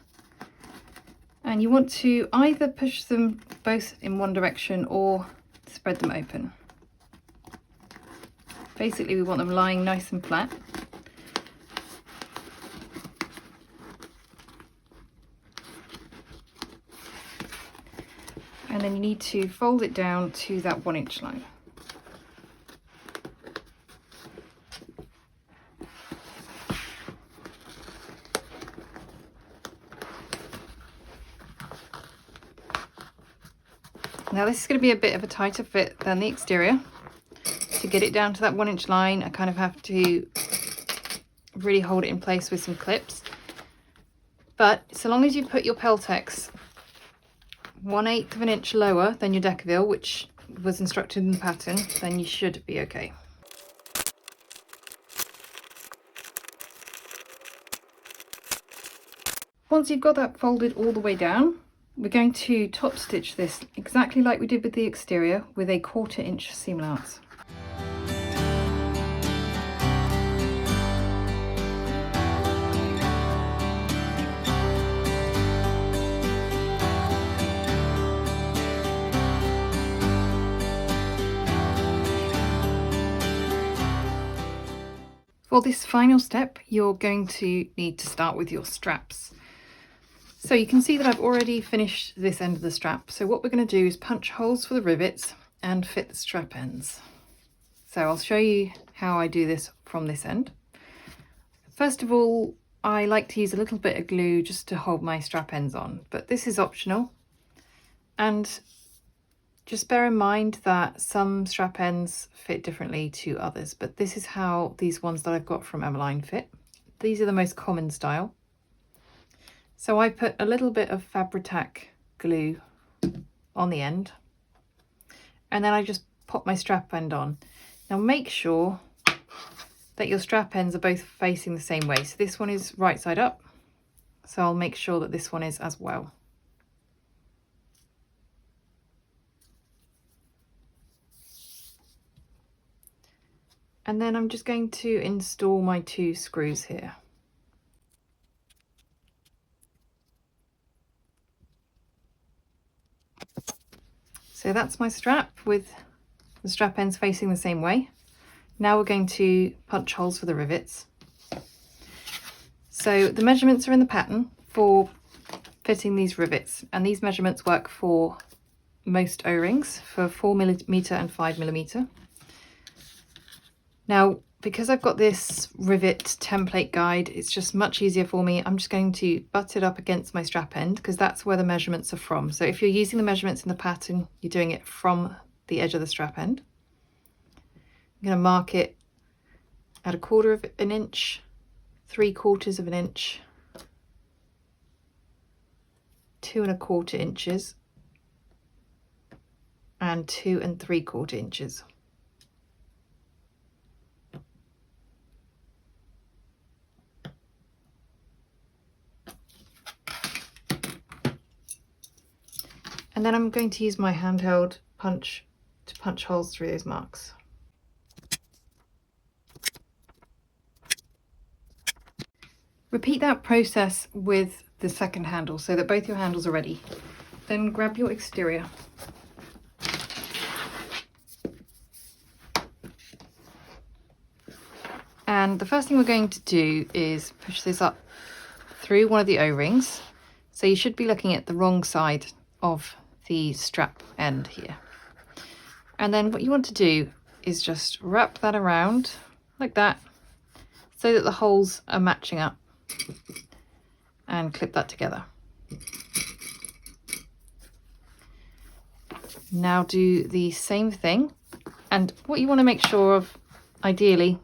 Speaker 1: and you want to either push them both in one direction or spread them open. Basically we want them lying nice and flat. And then you need to fold it down to that 1 inch line. Now this is going to be a bit of a tighter fit than the exterior. To get it down to that 1 inch line, I kind of have to really hold it in place with some clips. But so long as you put your Peltex 1/8 of an inch lower than your Decaville, which was instructed in the pattern, then you should be okay. Once you've got that folded all the way down, we're going to top stitch this exactly like we did with the exterior with a 1/4 inch seam allowance. For this final step, you're going to need to start with your straps. So you can see that I've already finished this end of the strap. So what we're going to do is punch holes for the rivets and fit the strap ends. So I'll show you how I do this from this end. First of all, I like to use a little bit of glue just to hold my strap ends on, but this is optional. And just bear in mind that some strap ends fit differently to others, but this is how these ones that I've got from Emmeline fit. These are the most common style. So I put a little bit of Fabri-Tac glue on the end, and then I just pop my strap end on. Now make sure that your strap ends are both facing the same way. So this one is right side up, so I'll make sure that this one is as well. And then I'm just going to install my 2 screws here. So that's my strap with the strap ends facing the same way. Now we're going to punch holes for the rivets. So the measurements are in the pattern for fitting these rivets, and these measurements work for most O-rings for 4mm and 5mm. Now, because I've got this rivet template guide, it's just much easier for me. I'm just going to butt it up against my strap end because that's where the measurements are from. So if you're using the measurements in the pattern, you're doing it from the edge of the strap end. I'm going to mark it at 1/4 of an inch, 3/4 of an inch, 2 1/4 inches, and 2 3/4 inches. And then I'm going to use my handheld punch to punch holes through those marks. Repeat that process with the second handle so that both your handles are ready. Then grab your exterior. And the first thing we're going to do is push this up through one of the O-rings. So you should be looking at the wrong side of the strap end here. And then what you want to do is just wrap that around like that so that the holes are matching up, and clip that together. Now do the same thing, and what you want to make sure of ideally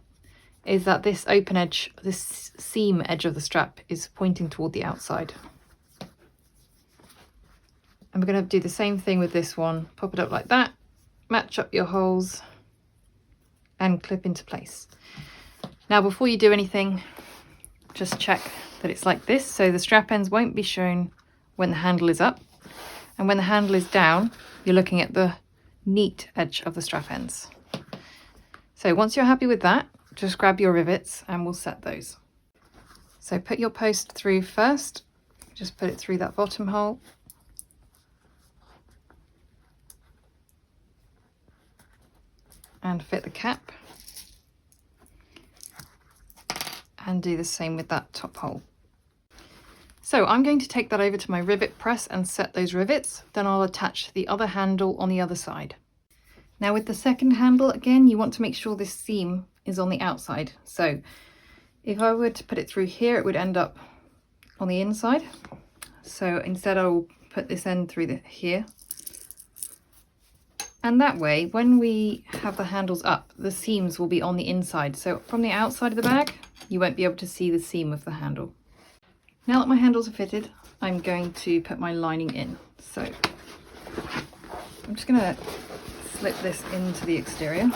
Speaker 1: is that this open edge, this seam edge of the strap is pointing toward the outside. And we're going to do the same thing with this one. Pop it up like that, match up your holes and clip into place. Now before you do anything, just check that it's like this, so the strap ends won't be shown when the handle is up, and when the handle is down you're looking at the neat edge of the strap ends. So once you're happy with that, just grab your rivets and we'll set those. So put your post through first, just put it through that bottom hole, and fit the cap, and do the same with that top hole. So I'm going to take that over to my rivet press and set those rivets, then I'll attach the other handle on the other side. Now with the second handle, again, you want to make sure this seam is on the outside. So if I were to put it through here, it would end up on the inside. So instead I will put this end through here. And that way, when we have the handles up, the seams will be on the inside. So from the outside of the bag, you won't be able to see the seam of the handle. Now that my handles are fitted, I'm going to put my lining in. So I'm just going to slip this into the exterior.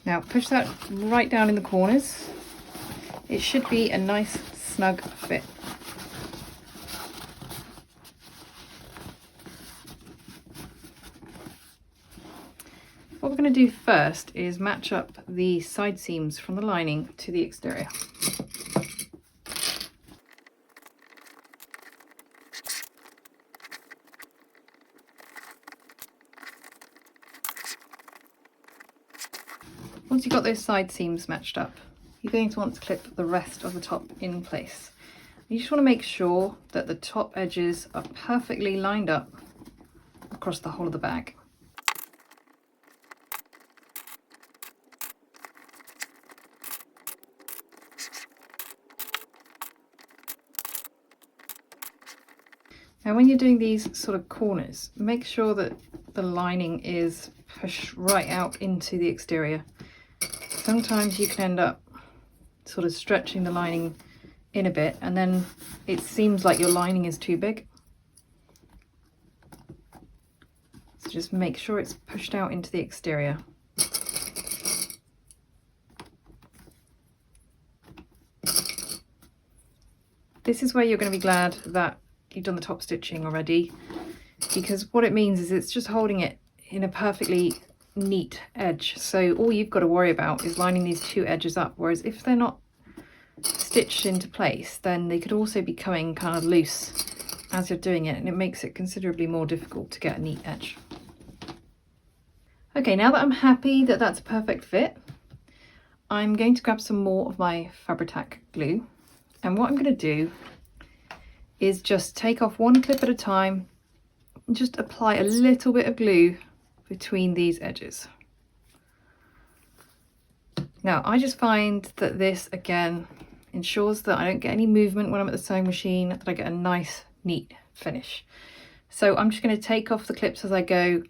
Speaker 1: Now push that right down in the corners. It should be a nice snug fit. What we're going to do first is match up the side seams from the lining to the exterior. Once you've got those side seams matched up, you're going to want to clip the rest of the top in place. You just want to make sure that the top edges are perfectly lined up across the whole of the bag. Now when you're doing these sort of corners, make sure that the lining is pushed right out into the exterior. Sometimes you can end up sort of stretching the lining in a bit and then it seems like your lining is too big. So just make sure it's pushed out into the exterior. This is where you're going to be glad that you've done the top stitching already, because what it means is it's just holding it in a perfectly neat edge. So all you've got to worry about is lining these two edges up, whereas if they're not stitched into place, then they could also be coming kind of loose as you're doing it, and it makes it considerably more difficult to get a neat edge. Okay, now that I'm happy that that's a perfect fit, I'm going to grab some more of my Fabri-Tac glue, and what I'm going to do is just take off one clip at a time and just apply a little bit of glue between these edges. Now, I just find that this, again, ensures that I don't get any movement when I'm at the sewing machine, that I get a nice, neat finish. So I'm just going to take off the clips as I go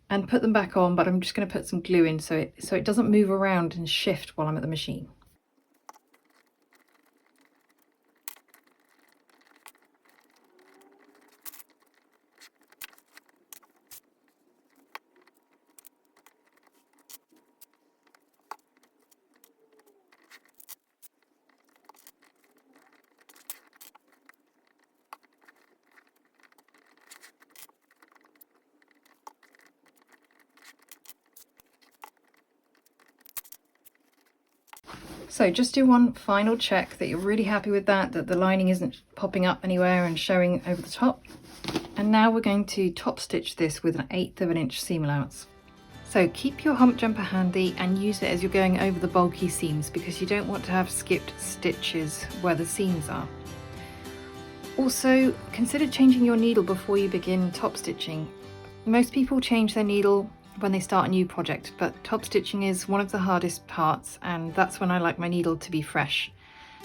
Speaker 1: and put them back on, but I'm just going to put some glue in so it doesn't move around and shift while I'm at the machine. So just do one final check that you're really happy with that the lining isn't popping up anywhere and showing over the top. And now we're going to top stitch this with 1/8 of an inch seam allowance. So keep your hump jumper handy and use it as you're going over the bulky seams, because you don't want to have skipped stitches where the seams are. Also, consider changing your needle before you begin top stitching. Most people change their needle when they start a new project, but top stitching is one of the hardest parts, and that's when I like my needle to be fresh.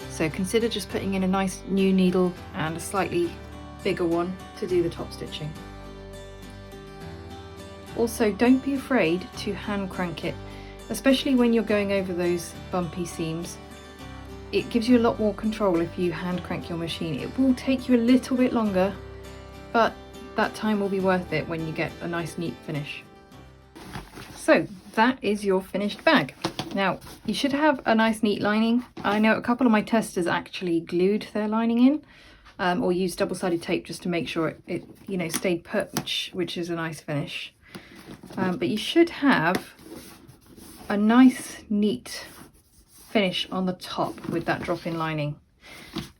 Speaker 1: So consider just putting in a nice new needle and a slightly bigger one to do the top stitching. Also, don't be afraid to hand crank it, especially when you're going over those bumpy seams. It gives you a lot more control if you hand crank your machine. It will take you a little bit longer, but that time will be worth it when you get a nice neat finish. So that is your finished bag. Now you should have a nice neat lining. I know a couple of my testers actually glued their lining in, or used double-sided tape just to make sure it stayed put, which is a nice finish. But you should have a nice neat finish on the top with that drop-in lining.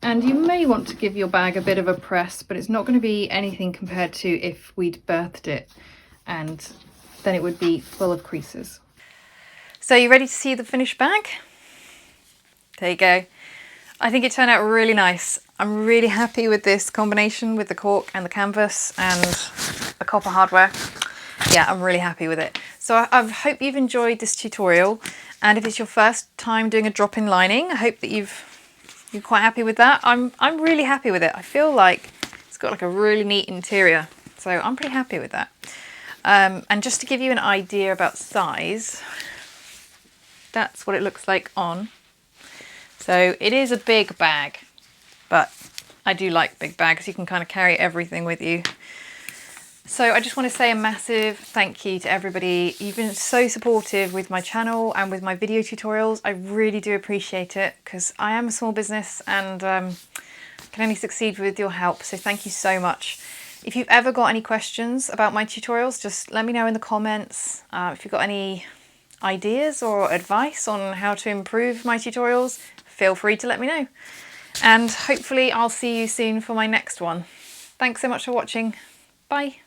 Speaker 1: And you may want to give your bag a bit of a press, but it's not going to be anything compared to if we'd birthed it, and then it would be full of creases. So you ready to see the finished bag? There you go. I think it turned out really nice. I'm really happy with this combination with the cork and the canvas and the copper hardware. Yeah, I'm really happy with it. So I hope you've enjoyed this tutorial, and if it's your first time doing a drop-in lining, I hope that you're quite happy with that. I'm really happy with it. I feel like it's got like a really neat interior, so I'm pretty happy with that. And just to give you an idea about size, that's what it looks like on. So it is a big bag, but I do like big bags. You can kind of carry everything with you. So I just want to say a massive thank you to everybody. You've been so supportive with my channel and with my video tutorials. I really do appreciate it, because I am a small business and can only succeed with your help. So thank you so much. If you've ever got any questions about my tutorials, just let me know in the comments. If you've got any ideas or advice on how to improve my tutorials, feel free to let me know. And hopefully I'll see you soon for my next one. Thanks so much for watching. Bye.